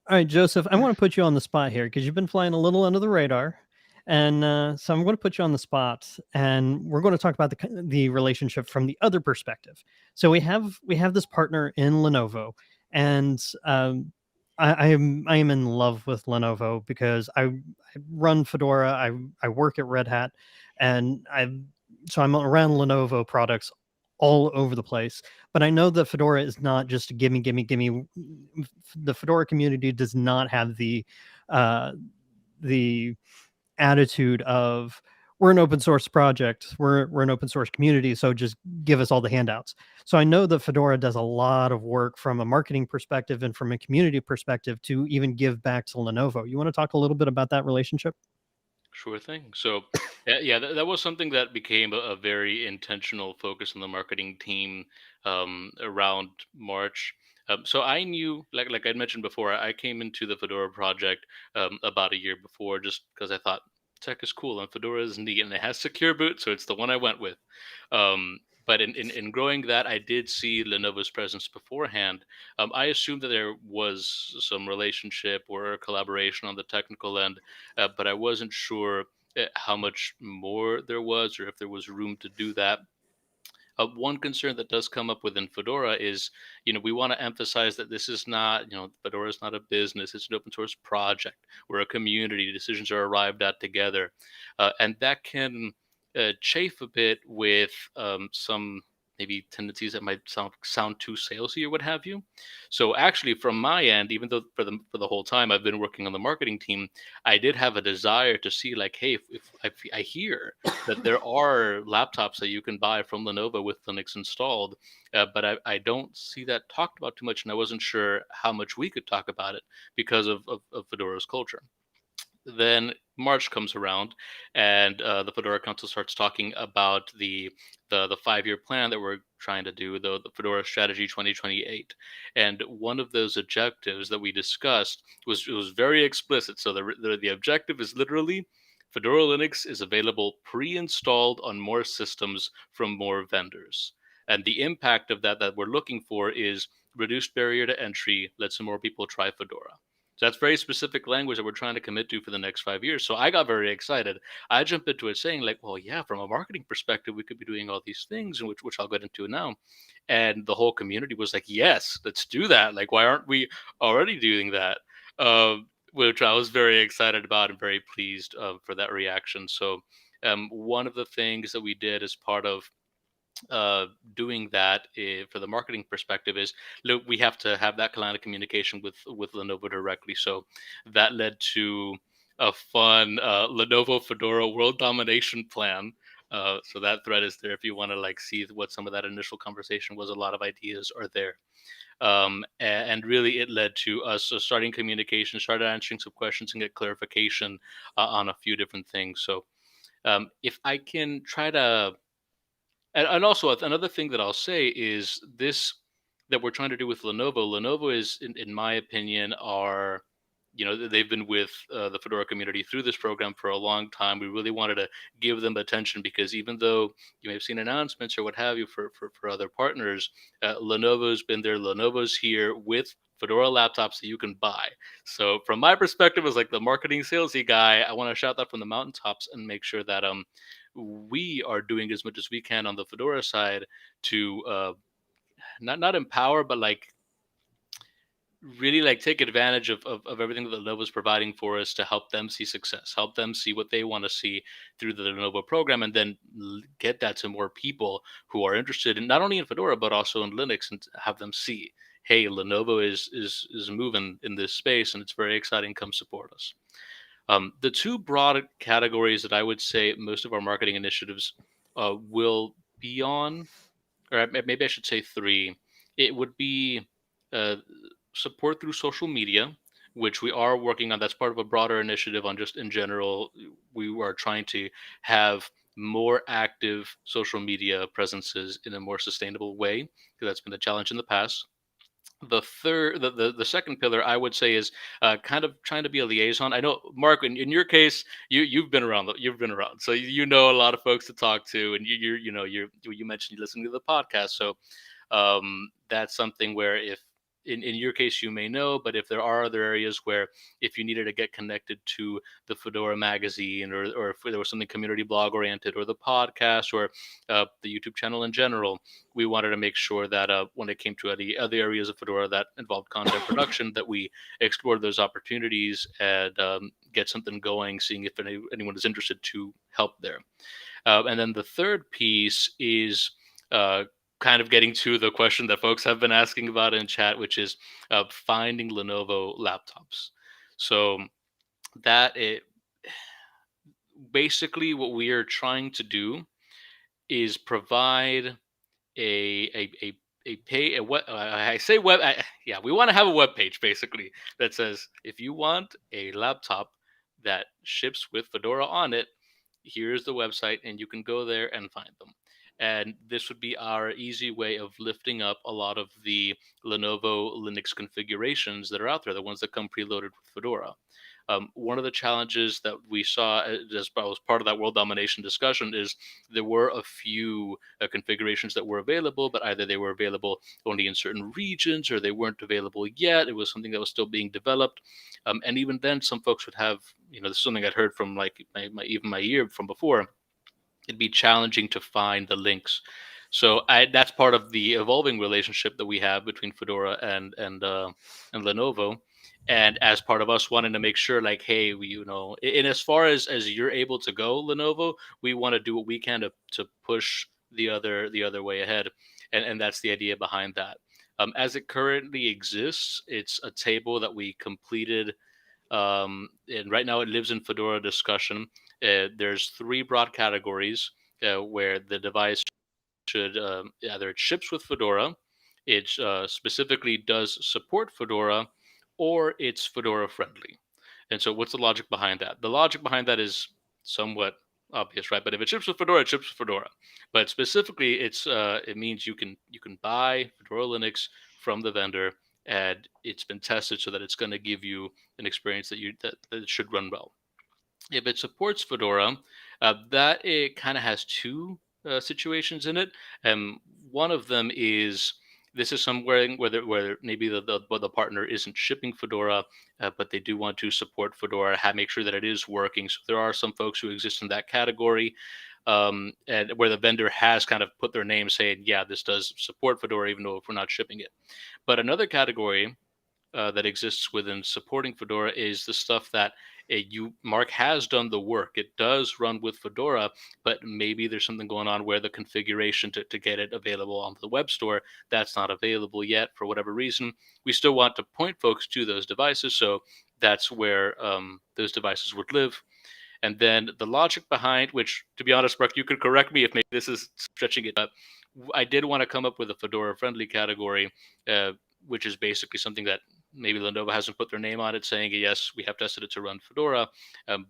All right, Joseph, I want to put you on the spot here because you've been flying a little under the radar. And so I'm going to put you on the spot, and we're going to talk about the relationship from the other perspective. So we have this partner in Lenovo, and I am in love with Lenovo because I run Fedora, I work at Red Hat, and I'm around Lenovo products all over the place. But I know that Fedora is not just a gimme, gimme, gimme. The Fedora community does not have the attitude of we're an open source project, we're an open source community, so just give us all the handouts. So I know that Fedora does a lot of work from a marketing perspective and from a community perspective to even give back to Lenovo. You want to talk a little bit about that relationship? Sure thing. So, yeah, that was something that became a very intentional focus on the marketing team around March. So I knew, like I mentioned before, I came into the Fedora project about a year before, just because I thought tech is cool and Fedora is neat and it has secure boot, so it's the one I went with. But in growing that, I did see Lenovo's presence beforehand. I assumed that there was some relationship or collaboration on the technical end, but I wasn't sure how much more there was or if there was room to do that. One concern that does come up within Fedora is, we want to emphasize that this is not, Fedora is not a business. It's an open source project. We're a community. Decisions are arrived at together. And that can chafe a bit with some maybe tendencies that might sound too salesy or what have you. So actually, from my end, even though for the whole time I've been working on the marketing team, I did have a desire to see like, hey, if I hear that there are laptops that you can buy from Lenovo with Linux installed, but I don't see that talked about too much, and I wasn't sure how much we could talk about it because of Fedora's culture. Then March comes around, and the Fedora Council starts talking about the 5-year plan that we're trying to do, the Fedora Strategy 2028. And one of those objectives that we discussed was very explicit. So the objective is literally Fedora Linux is available pre-installed on more systems from more vendors. And the impact of that we're looking for is reduced barrier to entry, let some more people try Fedora. So that's very specific language that we're trying to commit to for the next 5 years. So I got very excited. I jumped into it saying like, well, yeah, from a marketing perspective, we could be doing all these things, which I'll get into now. And the whole community was like, yes, let's do that. Like, why aren't we already doing that? Which I was very excited about and very pleased for that reaction. So one of the things that we did as part of doing that for the marketing perspective is, look, we have to have that kind of communication with Lenovo directly. So that led to a fun Lenovo Fedora world domination plan. So that thread is there if you want to like see what some of that initial conversation was. A lot of ideas are there. And really it led to us starting communication, started answering some questions and get clarification on a few different things. So if I can try to, and also another thing that I'll say is this, that we're trying to do with Lenovo. Lenovo is, in my opinion, are, they've been with the Fedora community through this program for a long time. We really wanted to give them attention because even though you may have seen announcements or what have you for other partners, Lenovo's been there. Lenovo's here with Fedora laptops that you can buy. So from my perspective as like the marketing salesy guy, I want to shout that from the mountaintops and make sure that we are doing as much as we can on the Fedora side to not empower, but like really like take advantage of everything that Lenovo is providing for us to help them see success, help them see what they want to see through the Lenovo program, and then get that to more people who are interested in not only in Fedora but also in Linux, and have them see, hey, Lenovo is moving in this space and it's very exciting. Come support us. The two broad categories that I would say most of our marketing initiatives will be on, or maybe I should say three. It would be uh, support through social media, which we are working on. That's part of a broader initiative on just in general. We are trying to have more active social media presences in a more sustainable way, because that's been a challenge in the past. The second pillar I would say is kind of trying to be a liaison. I know, Mark, in your case, you've been around, so you know a lot of folks to talk to, and you mentioned you listen to the podcast. So that's something where, if in your case you may know, but if there are other areas where if you needed to get connected to the Fedora magazine, or if there was something community blog oriented, or the podcast, or the YouTube channel in general, we wanted to make sure that when it came to any other areas of Fedora that involved content production, that we explored those opportunities and get something going, seeing if anyone is interested to help there. And then the third piece is uh, kind of getting to the question that folks have been asking about in chat, which is finding Lenovo laptops. So that it basically, what we are trying to do is provide a pay a web, I say web yeah, we want to have a web page basically that says, if you want a laptop that ships with Fedora on it, here's the website and you can go there and find them. And this would be our easy way of lifting up a lot of the Lenovo Linux configurations that are out there, the ones that come preloaded with Fedora. One of the challenges that we saw as part of that world domination discussion is there were a few configurations that were available, but either they were available only in certain regions or they weren't available yet. It was something that was still being developed. And even then, some folks would have, this is something I'd heard from like even my year from before, it'd be challenging to find the links. So that's part of the evolving relationship that we have between Fedora and Lenovo. And as part of us wanting to make sure, like, hey, and as far as you're able to go, Lenovo, we want to do what we can to push the other way ahead, and that's the idea behind that. As it currently exists, it's a table that we completed, and right now it lives in Fedora discussion. There's three broad categories where the device should either it ships with Fedora, it specifically does support Fedora, or it's Fedora friendly. And so, what's the logic behind that? The logic behind that is somewhat obvious, right? But if it ships with Fedora, it ships with Fedora. But specifically, it means you can buy Fedora Linux from the vendor, and it's been tested so that it's going to give you an experience that it should run well. If it supports Fedora, that it kind of has two situations in it. One of them is, this is somewhere where maybe the partner isn't shipping Fedora, but they do want to support Fedora, make sure that it is working. So there are some folks who exist in that category, and where the vendor has kind of put their name saying, yeah, this does support Fedora, even though if we're not shipping it. But another category that exists within supporting Fedora is the stuff that Mark has done the work. It does run with Fedora, but maybe there's something going on where the configuration to get it available on the web store, that's not available yet for whatever reason. We still want to point folks to those devices, so that's where those devices would live. And then the logic behind, which, to be honest, Mark, you could correct me if maybe this is stretching it up. I did want to come up with a Fedora-friendly category, which is basically something that maybe Lenovo hasn't put their name on it, saying, yes, we have tested it to run Fedora.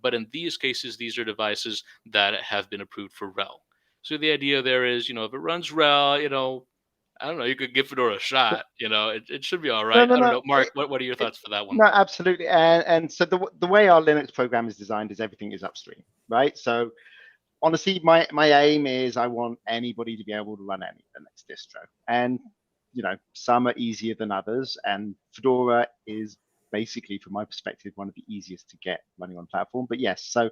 But in these cases, these are devices that have been approved for RHEL. So the idea there is, if it runs RHEL, I don't know, you could give Fedora a shot. It should be all right. No, I don't no. know. Mark, what are your thoughts for that one? No, absolutely. And so the way our Linux program is designed is everything is upstream, right? So honestly, my aim is I want anybody to be able to run any Linux distro. And, some are easier than others. And Fedora is basically, from my perspective, one of the easiest to get running on platform. But yes, so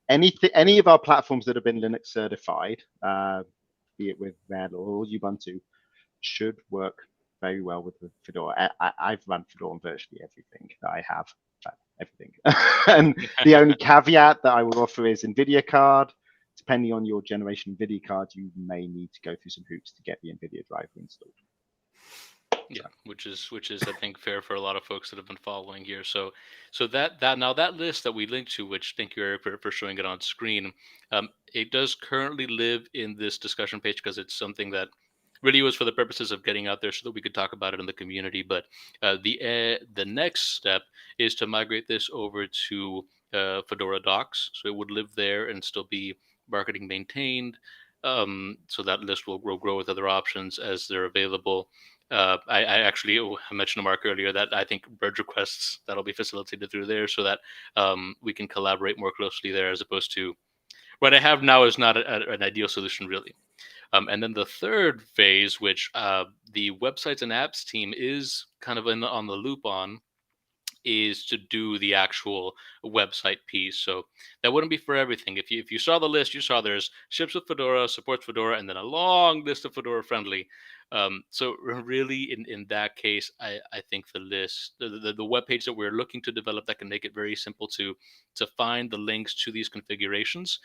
any of our platforms that have been Linux certified, be it with RHEL or Ubuntu, should work very well with the Fedora. I've run Fedora on virtually everything that I have, everything. And the only caveat that I will offer is NVIDIA card. Depending on your generation NVIDIA card, you may need to go through some hoops to get the NVIDIA driver installed. Yeah, which is I think fair for a lot of folks that have been following here. So that list that we linked to, which thank you, Eric, for showing it on screen, it does currently live in this discussion page because it's something that really was for the purposes of getting out there so that we could talk about it in the community. But the next step is to migrate this over to Fedora Docs, so it would live there and still be marketing maintained. So that list will grow with other options as they're available. I actually mentioned to Mark earlier that I think merge requests that'll be facilitated through there, so that we can collaborate more closely there, as opposed to what I have now is not an ideal solution really. And then the third phase, which the websites and apps team is kind of on the loop on, is to do the actual website piece. So that wouldn't be for everything. If you saw the list, you saw there's ships with Fedora, supports Fedora, and then a long list of Fedora friendly. So really, in that case, I think the list, the web page that we're looking to develop that can make it very simple to find the links to these configurations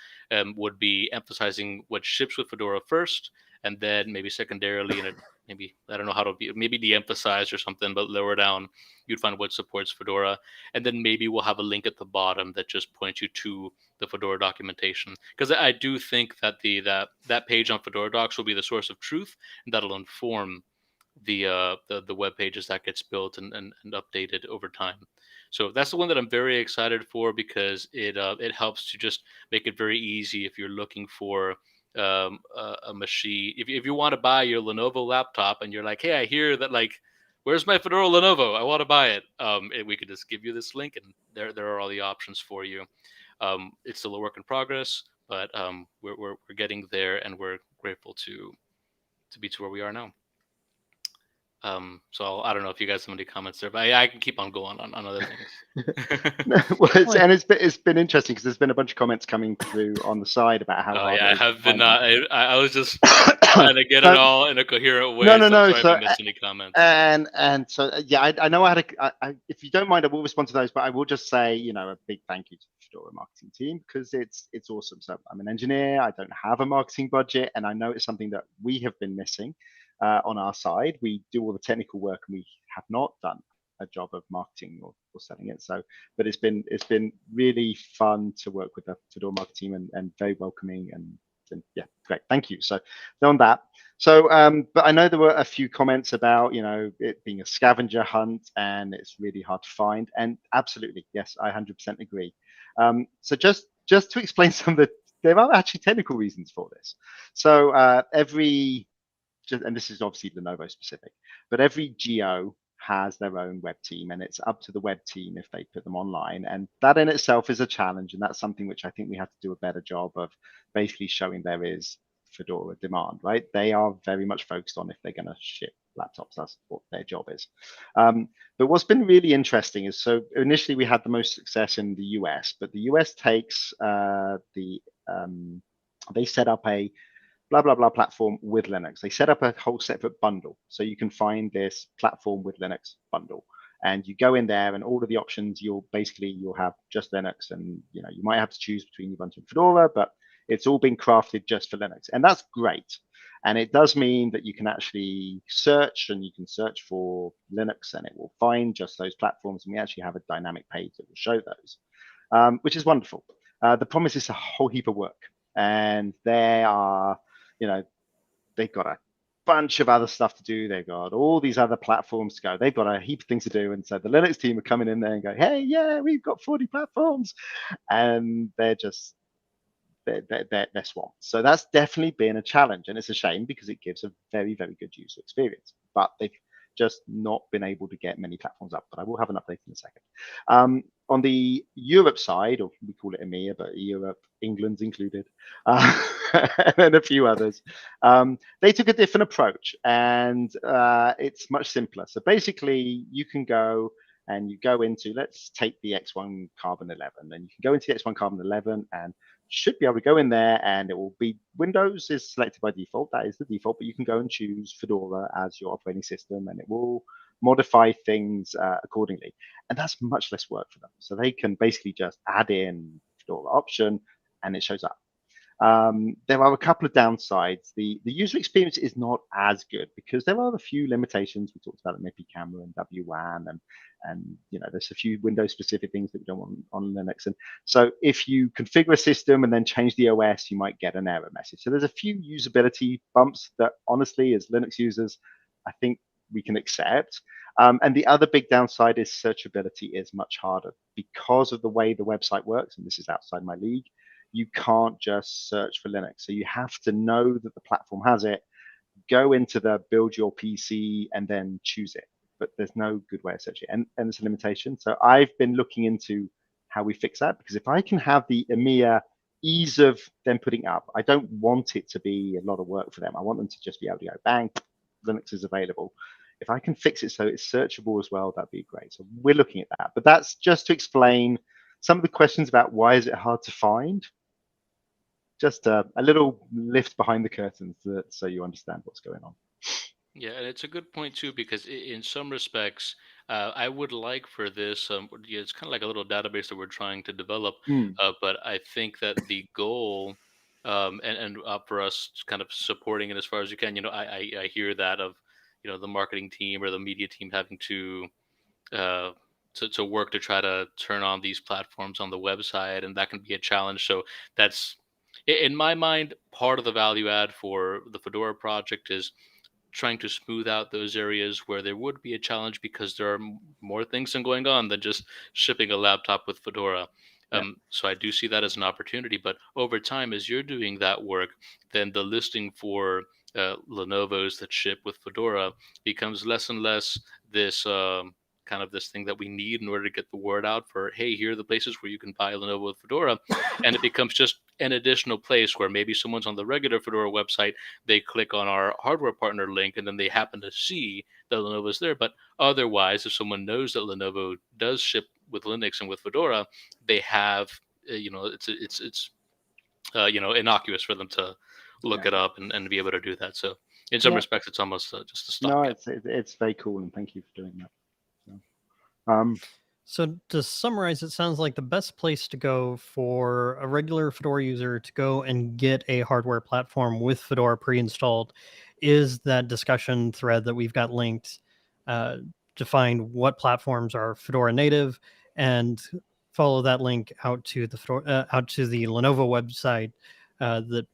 would be emphasizing what ships with Fedora first, and then maybe secondarily, and maybe I don't know how to be, maybe de-emphasize or something, but lower down you'd find what supports Fedora, and then maybe we'll have a link at the bottom that just points you to the Fedora documentation, because I do think that that page on Fedora Docs will be the source of truth, and that'll inform the web pages that gets built and updated over time. So that's the one that I'm very excited for, because it helps to just make it very easy if you're looking for a machine. If you want to buy your Lenovo laptop and you're like, hey, I hear that, like, where's my Fedora Lenovo? I want to buy it. We could just give you this link, and there are all the options for you. It's still a work in progress, but we're getting there, and we're grateful to be to where we are now. So I don't know if you guys have any comments there, but I can keep on going on other things. Well, it's been interesting because there's been a bunch of comments coming through on the side about how hard I have been. I was just trying to get it all in a coherent way. No. Sorry if I missed any comments. And so yeah, I know I had if you don't mind, I will respond to those, but I will just say, a big thank you to the Fedora marketing team, because it's awesome. So I'm an engineer. I don't have a marketing budget, and I know it's something that we have been missing. On our side, we do all the technical work, and we have not done a job of marketing or selling it. So, but it's been really fun to work with the Fedora marketing team, and very welcoming, and yeah, great, thank you. So on that. So, but I know there were a few comments about it being a scavenger hunt and it's really hard to find. And absolutely, yes, I 100% agree. So just to explain there are actually technical reasons for this. So and this is obviously Lenovo specific, but every geo has their own web team, and it's up to the web team if they put them online. And that in itself is a challenge, and that's something which I think we have to do a better job of basically showing there is Fedora demand, right? They are very much focused on if they're going to ship laptops, that's what their job is. But what's been really interesting is, so initially we had the most success in the US, but the US takes they set up a blah, blah, blah platform with Linux. They set up a whole separate bundle. So you can find this platform with Linux bundle. And you go in there, and all of the options, you'll have just Linux, and you might have to choose between Ubuntu and Fedora, but it's all been crafted just for Linux, and that's great. And it does mean that you can actually search, and you can search for Linux, and it will find just those platforms. And we actually have a dynamic page that will show those, which is wonderful. The problem is it's a whole heap of work, and they are, they've got a bunch of other stuff to do. They've got all these other platforms to go. They've got a heap of things to do. And so the Linux team are coming in there and go, hey, yeah, we've got 40 platforms. And they're just, they're swamped. So that's definitely been a challenge. And it's a shame because it gives a very, very good user experience. But they've just not been able to get many platforms up. But I will have an update in a second. On the Europe side, or we call it EMEA, but Europe, England's included, and a few others, they took a different approach, and it's much simpler. So basically, you can go and you go into, let's take the X1 Carbon 11, and you can go into the X1 Carbon 11 and should be able to go in there, and it will be Windows is selected by default. That is the default, but you can go and choose Fedora as your operating system, and it will modify things accordingly. And that's much less work for them. So they can basically just add in Fedora option, and it shows up. There are a couple of downsides. The user experience is not as good because there are a few limitations. We talked about the MIPI camera and WWAN, and there's a few Windows specific things that we don't want on Linux. And so if you configure a system and then change the OS, you might get an error message. So there's a few usability bumps that honestly, as Linux users, I think we can accept. And the other big downside is searchability is much harder because of the way the website works. And this is outside my league. You can't just search for Linux. So you have to know that the platform has it, go into the build your PC, and then choose it. But there's no good way of searching it. And it's a limitation. So I've been looking into how we fix that, because if I can have the EMEA ease of them putting up, I don't want it to be a lot of work for them. I want them to just be able to go, bang, Linux is available. If I can fix it so it's searchable as well, that'd be great. So we're looking at that. But that's just to explain some of the questions about why is it hard to find. Just a little lift behind the curtains so you understand what's going on. Yeah, and it's a good point too, because in some respects, I would like for this. It's kind of like a little database that we're trying to develop, but I think that the goal, and for us kind of supporting it as far as you can. I hear that of the marketing team or the media team having to work to try to turn on these platforms on the website, and that can be a challenge. So that's in my mind part of the value add for the Fedora project is trying to smooth out those areas where there would be a challenge, because there are more things going on than just shipping a laptop with Fedora. So I do see that as an opportunity. But over time, as you're doing that work, then the listing for Lenovo's that ship with Fedora becomes less and less this kind of this thing that we need in order to get the word out for, hey, here are the places where you can buy Lenovo with Fedora. And it becomes just an additional place where maybe someone's on the regular Fedora website, they click on our hardware partner link, and then they happen to see that Lenovo's there. But otherwise, if someone knows that Lenovo does ship with Linux and with Fedora, they have, it's innocuous for them to look it up and be able to do that. So in some respects, it's almost just a stopgap. No, it's very cool, and thank you for doing that. So to summarize, it sounds like the best place to go for a regular Fedora user to go and get a hardware platform with Fedora pre-installed is that discussion thread that we've got linked to find what platforms are Fedora native, and follow that link out to the Lenovo website that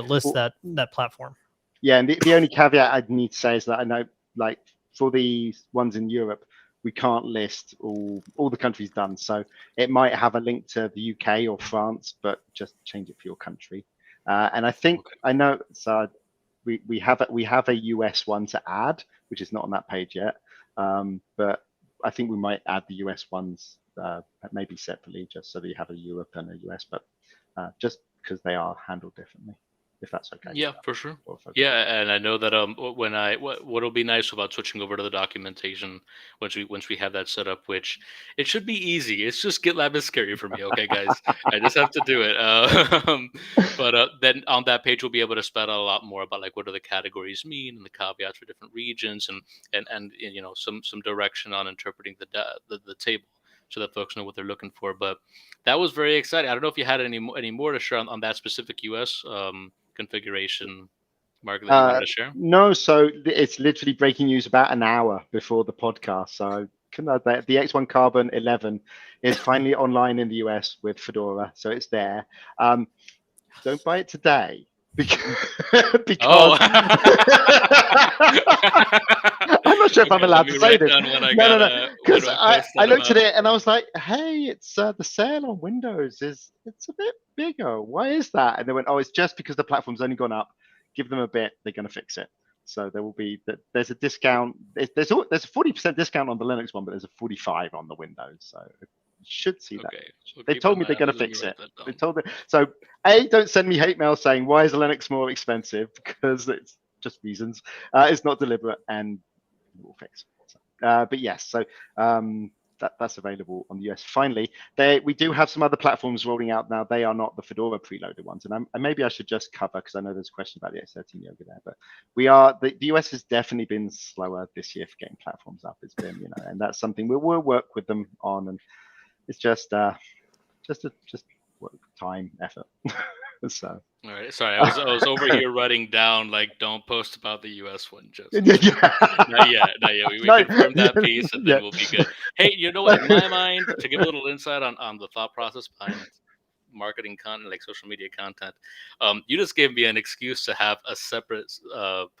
lists that platform. Yeah, and the only caveat I'd need to say is that I know, like, for the ones in Europe, we can't list all the countries done. So it might have a link to the UK or France, but just change it for your country. And I think I know. So we have a US one to add, which is not on that page yet. But I think we might add the US ones maybe separately, just so that you have a Europe and a US, but just because they are handled differently. if that's okay. Yeah, for sure. Or if Yeah, and I know that what'll be nice about switching over to the documentation once we have that set up, which it should be easy. It's just GitLab is scary for me. Okay, guys, I just have to do it. But then on that page, we'll be able to spell out a lot more about like what do the categories mean and the caveats for different regions, and some direction on interpreting the table, so that folks know what they're looking for. But that was very exciting. I don't know if you had any more to share on that specific US configuration, Mark, that you wanted to share. No, so it's literally breaking news about an hour before the podcast. So the X1 Carbon 11 is finally online in the US with Fedora, so it's there. Don't buy it today because Oh. I'm not sure if I'm allowed to say this. No, because I looked at it and I was like, hey, it's the sale on Windows it's a bit bigger. Why is that? And they went, oh, it's just because the platform's only gone up. Give them a bit, they're going to fix it. So there will be there's a discount. There's a 40% discount on the Linux one, but there's a 45 on the Windows. So you should see that. So they told me they're going to fix it. They told me. So don't send me hate mail saying why is the Linux more expensive, because it's just reasons. It's not deliberate, and it will fix. But yes, so that's available on the US. Finally, we do have some other platforms rolling out now. They are not the Fedora preloaded ones, and maybe I should just cover, because I know there's a question about the X13 Yoga there. But the US has definitely been slower this year for getting platforms up. It's been, and that's something we'll work with them on, and it's just work, time, effort. So. All right. Sorry, I was over here writing down like, don't post about the US one, just not yet. We confirm that piece, and then we'll be good. Hey, you know what? In my mind, to give a little insight on the thought process behind marketing content, like social media content, you just gave me an excuse to have a separate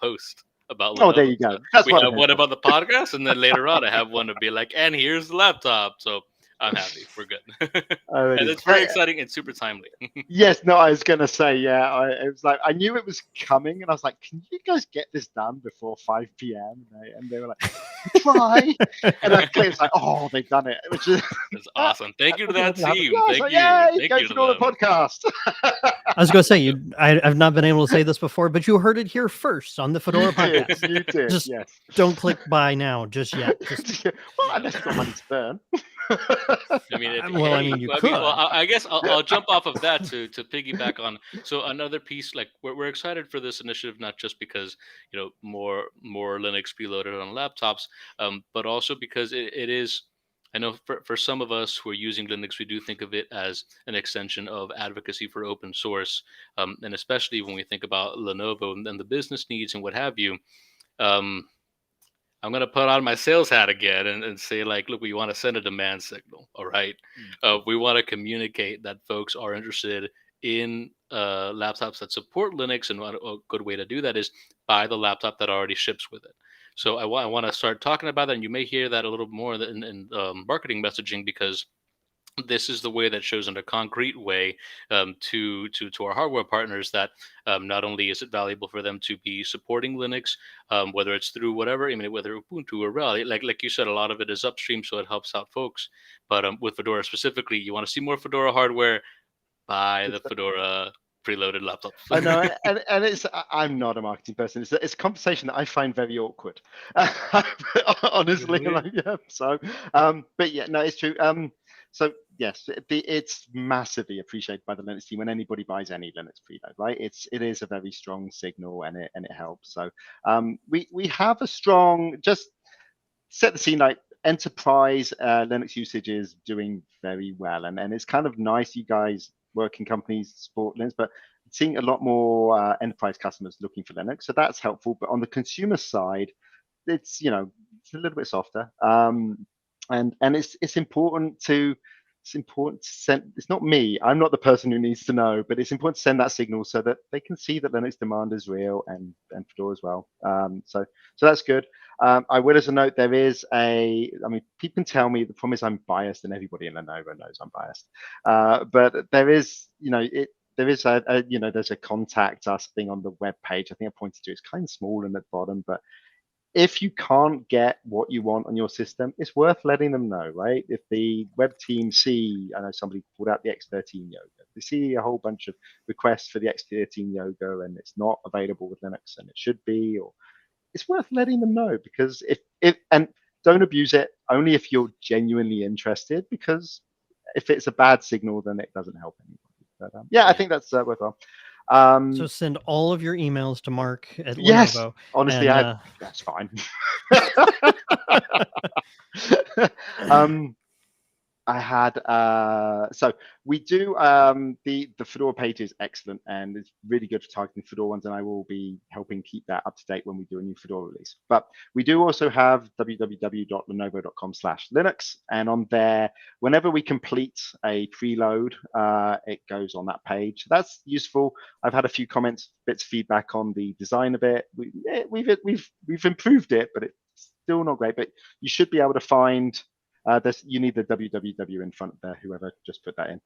post about Lenovo. Oh, there you go. That's we have one about the podcast, and then later on, I have one to be like, and here's the laptop. So I'm happy. We're good. And it's very exciting and super timely. Yes, no, I was going to say, it was like, I knew it was coming, and I was like, can you guys get this done before 5 p.m.? And they were like, try. And I was like, oh, they've done it. Which is that's awesome. Thank you to that team. Thank you. Thank you to the podcast. I was going to say, I've not been able to say this before, but you heard it here first on the Fedora Podcast. You did, just yes. Don't click buy now just yet. Well, unless you've got money to burn. You could. I guess I'll jump off of that to piggyback on. So another piece, like we're excited for this initiative, not just because more Linux preloaded on laptops, but also because it is. I know for some of us who are using Linux, we do think of it as an extension of advocacy for open source, and especially when we think about Lenovo and the business needs and what have you. I'm going to put on my sales hat again and say, like, look, we want to send a demand signal, all right? We want to communicate that folks are interested in laptops that support Linux, and a good way to do that is buy the laptop that already ships with it. So I want to start talking about that, and you may hear that a little more in marketing messaging, because this is the way that shows in a concrete way to our hardware partners that not only is it valuable for them to be supporting Linux, whether it's through whatever, whether Ubuntu or RHEL, like you said, a lot of it is upstream, so it helps out folks. But with Fedora specifically, you want to see more Fedora hardware, buy the Fedora preloaded laptop. I know, and it's I'm not a marketing person. It's a conversation that I find very awkward, honestly. Really? So, but yeah, no, it's true. So yes, it's massively appreciated by the Linux team when anybody buys any Linux preload, right? It is a very strong signal, and it helps. So we have a strong, just set the scene, like enterprise Linux usage is doing very well, and it's kind of nice you guys working companies support Linux, but seeing a lot more enterprise customers looking for Linux, so that's helpful. But on the consumer side, it's it's a little bit softer, and it's important to send. It's not me. I'm not the person who needs to know, but it's important to send that signal so that they can see that Linux demand is real, and Fedora as well. So that's good. I will, as a note, there is people can tell me, the problem is I'm biased, and everybody in Lenovo knows I'm biased. But there is, there's a contact us thing on the web page. I think I pointed to it. It's kind of small in the bottom, but if you can't get what you want on your system, it's worth letting them know, right? If the web team see, I know somebody pulled out the X13 Yoga, they see a whole bunch of requests for the X13 Yoga and it's not available with Linux and it should be, or it's worth letting them know, because if and don't abuse it, only if you're genuinely interested, because if it's a bad signal, then it doesn't help anybody. But yeah, I think that's worthwhile. So send all of your emails to Mark at Yes, Lenovo. honestly, and, that's fine. I had so we do the Fedora page is excellent and it's really good for targeting Fedora ones, and I will be helping keep that up to date when we do a new Fedora release. But we do also have www.lenovo.com/Linux, and on there, whenever we complete a preload, it goes on that page. That's useful. I've had a few comments, bits of feedback on the design of it. We've improved it, but it's still not great. But you should be able to find. You need the www in front there, whoever just put that in.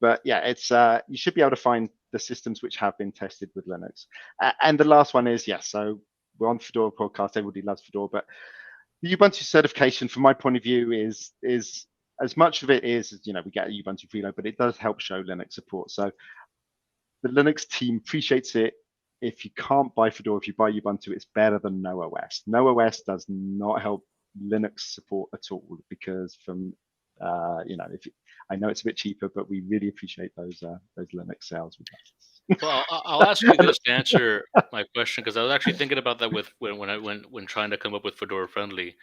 But yeah, it's you should be able to find the systems which have been tested with Linux. And the last one is, yes, so we're on Fedora Podcast. Everybody loves Fedora, but the Ubuntu certification, from my point of view, is as much of it is, we get a Ubuntu preload, but it does help show Linux support. So the Linux team appreciates it. If you can't buy Fedora, if you buy Ubuntu, it's better than no OS. No OS does not help Linux support at all, because from I know it's a bit cheaper, but we really appreciate those Linux sales. Well, I'll ask you this to answer my question, because I was actually thinking about that with when trying to come up with Fedora friendly.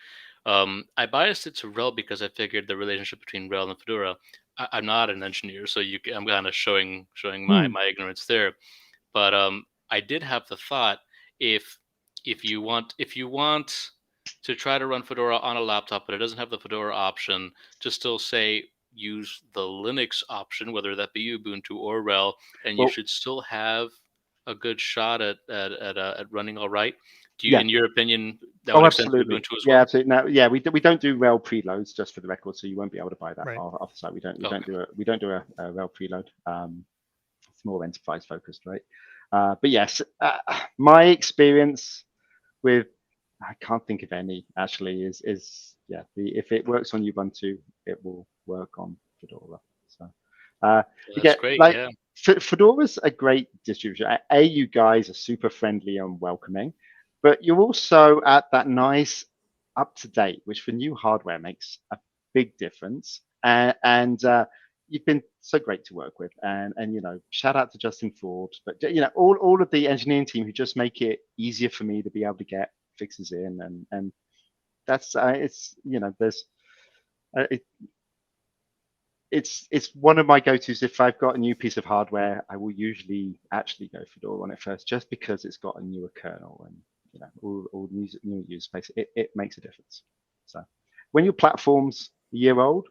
I biased it to RHEL because I figured the relationship between RHEL and Fedora. I'm not an engineer, so I'm kind of showing my ignorance there. But I did have the thought, if you want to try to run Fedora on a laptop, but it doesn't have the Fedora option, to still say use the Linux option, whether that be Ubuntu or RHEL, and you should still have a good shot at running all right. Do you, in your opinion, that would extend to Ubuntu as well? Yeah, absolutely. No, yeah, we don't do RHEL preloads, just for the record, so you won't be able to buy that off the site. We don't do a RHEL preload. It's more enterprise focused, right? But yes, my experience with, I can't think of any actually, is if it works on Ubuntu, it will work on Fedora. So that's great. Yeah. Fedora's a great distribution. You guys are super friendly and welcoming, but you're also at that nice up to date, which for new hardware makes a big difference. And you've been so great to work with, and shout out to Justin Ford, but all of the engineering team who just make it easier for me to be able to get fixes in, and that's it's one of my go-tos. If I've got a new piece of hardware, I will usually actually go Fedora on it first, just because it's got a newer kernel and all new user space. It makes a difference. So when your platform's a year old,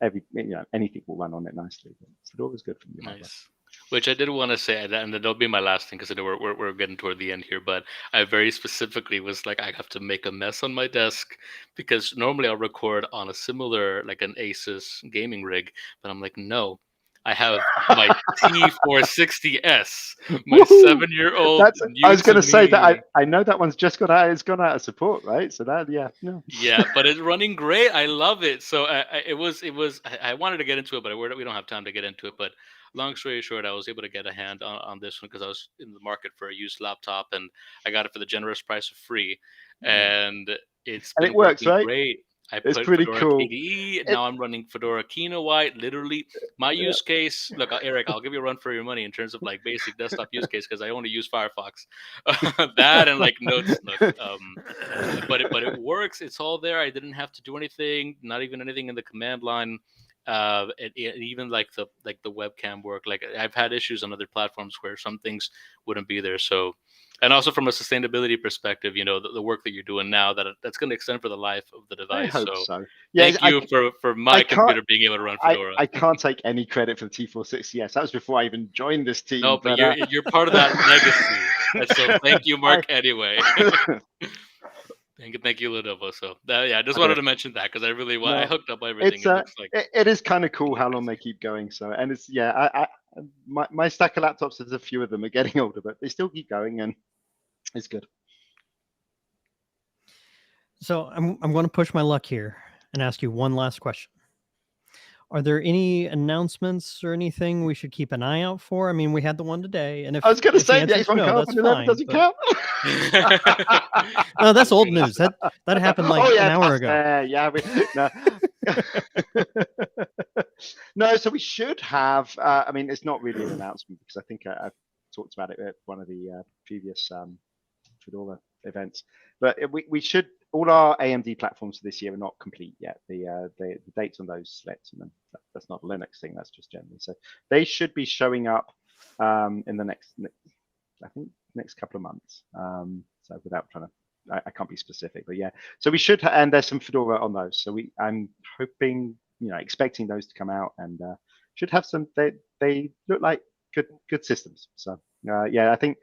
anything will run on it nicely. Fedora's good for you. Nice. Which I did want to say, and that'll be my last thing, because I know we're getting toward the end here, but I very specifically was like, I have to make a mess on my desk, because normally I'll record on a similar, like an Asus gaming rig, but I'm like, no, I have my T460S, my 7-year-old. I was going to say that I know that one's just gone out. It's gone out of support, right? So that, yeah, but it's running great. I love it. So I wanted to get into it, but we don't have time to get into it. But long story short, I was able to get a hand on this one, because I was in the market for a used laptop, and I got it for the generous price of free, and it's been working right? Great. It's pretty Fedora cool. KDE. Now I'm running Fedora Kino White. Literally, my use case. Look, Eric, I'll give you a run for your money in terms of like basic desktop use case, because I only use Firefox. That and like Notes. But it works. It's all there. I didn't have to do anything. Not even anything in the command line. And even like the webcam work. Like, I've had issues on other platforms where some things wouldn't be there. So. And also from a sustainability perspective, the work that you're doing now, that's going to extend for the life of the device. I hope so. Yeah, thank you for my computer being able to run Fedora. I can't take any credit for the T460S. That was before I even joined this team. No, but you're part of that legacy. So thank you, Mark. Anyway. Thank you, Lenovo. So I just wanted to mention that, because I really I hooked up everything. It is kind of cool how long they keep going. So, and it's my stack of laptops, there's a few of them are getting older, but they still keep going, and it's good. So I'm going to push my luck here and ask you one last question. Are there any announcements or anything we should keep an eye out for? I mean, we had the one today, and I was going to if the say the answer is H1 no, that's Carbon 11 fine. doesn't But count. no, that's old news. That happened like Oh yeah, an hour that's ago. fair. Yeah, no. No, so we should have. I mean, it's not really an announcement because I think I've talked about it at one of the previous Fedora events. But we should. All our AMD platforms for this year are not complete yet. The dates on those slipped, and that's not a Linux thing. That's just generally. So they should be showing up in the next, I think, next couple of months. So without trying to, I can't be specific, but yeah. So we should, and there's some Fedora on those. So I'm hoping, expecting those to come out, and should have some. They look like good systems. So yeah, I think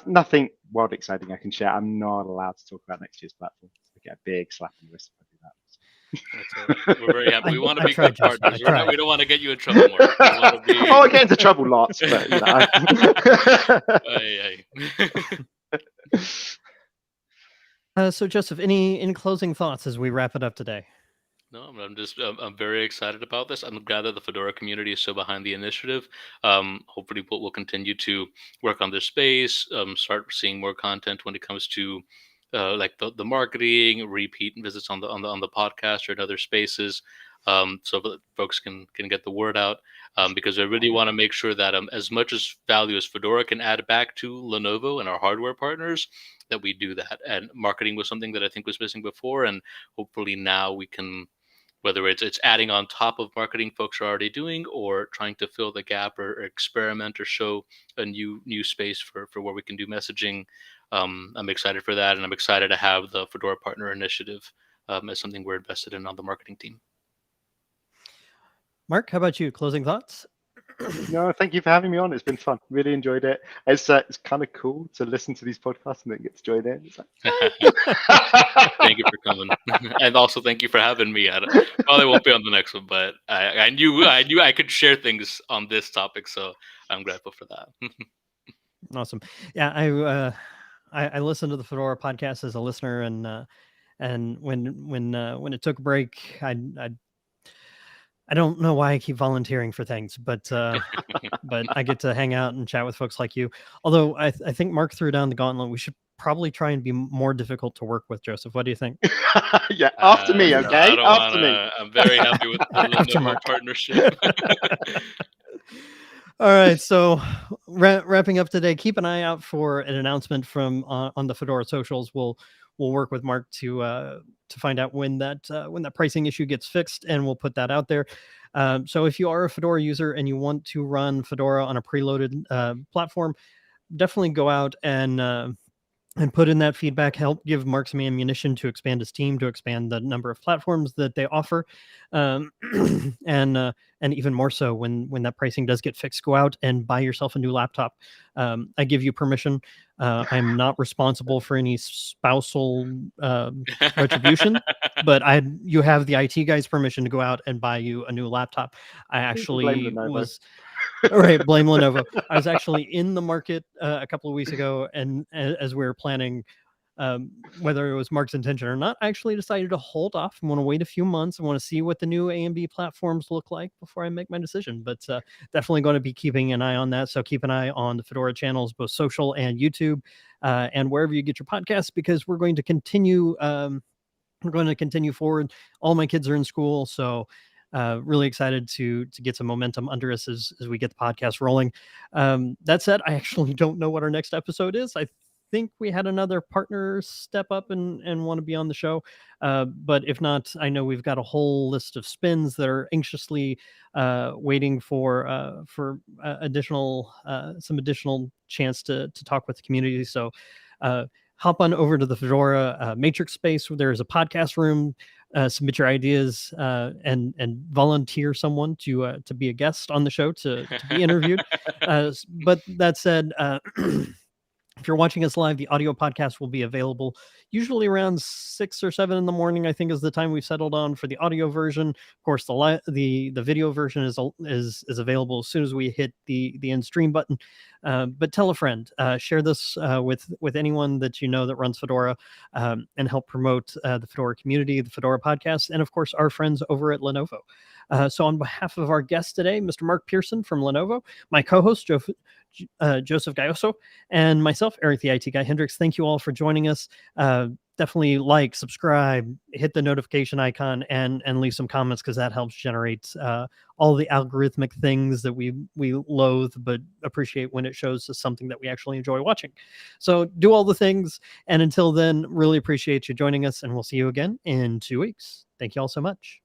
nothing wild exciting I can share. I'm not allowed to talk about next year's platform. I get a big slap on the wrist if I do that. That's all right. We're very happy. We want to I be tried, good Joseph. partners. I tried. We don't want to get you in trouble more. We want to be. Oh, I get into trouble lots, but So Joseph, any closing thoughts as we wrap it up today? No, I'm very excited about this. I'm glad that the Fedora community is so behind the initiative. Hopefully we'll continue to work on this space, start seeing more content when it comes to like the marketing, repeat visits on the podcast or in other spaces, so that folks can get the word out. Because I really want to make sure that as much as value as Fedora can add back to Lenovo and our hardware partners, that we do that. And marketing was something that I think was missing before, and hopefully now we can, whether it's adding on top of marketing folks are already doing, or trying to fill the gap or experiment or show a new space for where we can do messaging. I'm excited for that, and I'm excited to have the Fedora Partner Initiative as something we're invested in on the marketing team. Mark, how about you? Closing thoughts? No, thank you for having me on. It's been fun. Really enjoyed it. It's kind of cool to listen to these podcasts and then get to join in. It's like, Thank you for coming, and also thank you for having me. I probably won't be on the next one, but I knew I could share things on this topic, so I'm grateful for that. Awesome. Yeah, I listened to the Fedora podcast as a listener, and when it took a break, I don't know why I keep volunteering for things, but I get to hang out and chat with folks like you. Although I think Mark threw down the gauntlet. We should probably try and be more difficult to work with, Joseph. What do you think? Yeah, after me, okay? No, after me. I'm very happy with the Lenovo partnership. All right, so wrapping up today, keep an eye out for an announcement from on the Fedora socials. We'll work with Mark to find out when that pricing issue gets fixed, and we'll put that out there. So if you are a Fedora user and you want to run Fedora on a preloaded platform, definitely go out and put in that feedback. Help give Mark some ammunition to expand his team, to expand the number of platforms that they offer, and even more so when that pricing does get fixed, go out and buy yourself a new laptop. I give you permission. I'm not responsible for any spousal retribution, but you have the IT guy's permission to go out and buy you a new laptop. I actually was. All right, blame Lenovo. I was actually in the market a couple of weeks ago, and as we were planning whether it was Mark's intention or not, I actually decided to hold off. I want to wait a few months. I want to see what the new AMD platforms look like before I make my decision. But definitely going to be keeping an eye on that. So keep an eye on the Fedora channels, both social and YouTube, and wherever you get your podcasts, because we're going to continue. We're going to continue forward. All my kids are in school, so really excited to get some momentum under us as we get the podcast rolling. That said, I actually don't know what our next episode is. I think we had another partner step up and want to be on the show. But if not, I know we've got a whole list of spins that are anxiously waiting for some additional chance to talk with the community. So hop on over to the Fedora Matrix space where there's a podcast room. Submit your ideas and volunteer someone to be a guest on the show to be interviewed. But that said, If you're watching us live, the audio podcast will be available usually around 6 or 7 in the morning, I think is the time we've settled on for the audio version. Of course, the video version is available as soon as we hit the end stream button. But tell a friend, share this with anyone that you know that runs Fedora, and help promote the Fedora community, the Fedora podcast, and of course our friends over at Lenovo. So on behalf of our guest today, Mr. Mark Pearson from Lenovo, my co-host Joseph Gayoso, and myself, Eric the IT Guy Hendricks, thank you all for joining us. Definitely like, subscribe, hit the notification icon, and leave some comments, because that helps generate all the algorithmic things that we loathe but appreciate when it shows us something that we actually enjoy watching. So do all the things, and until then, really appreciate you joining us, and we'll see you again in 2 weeks. Thank you all so much.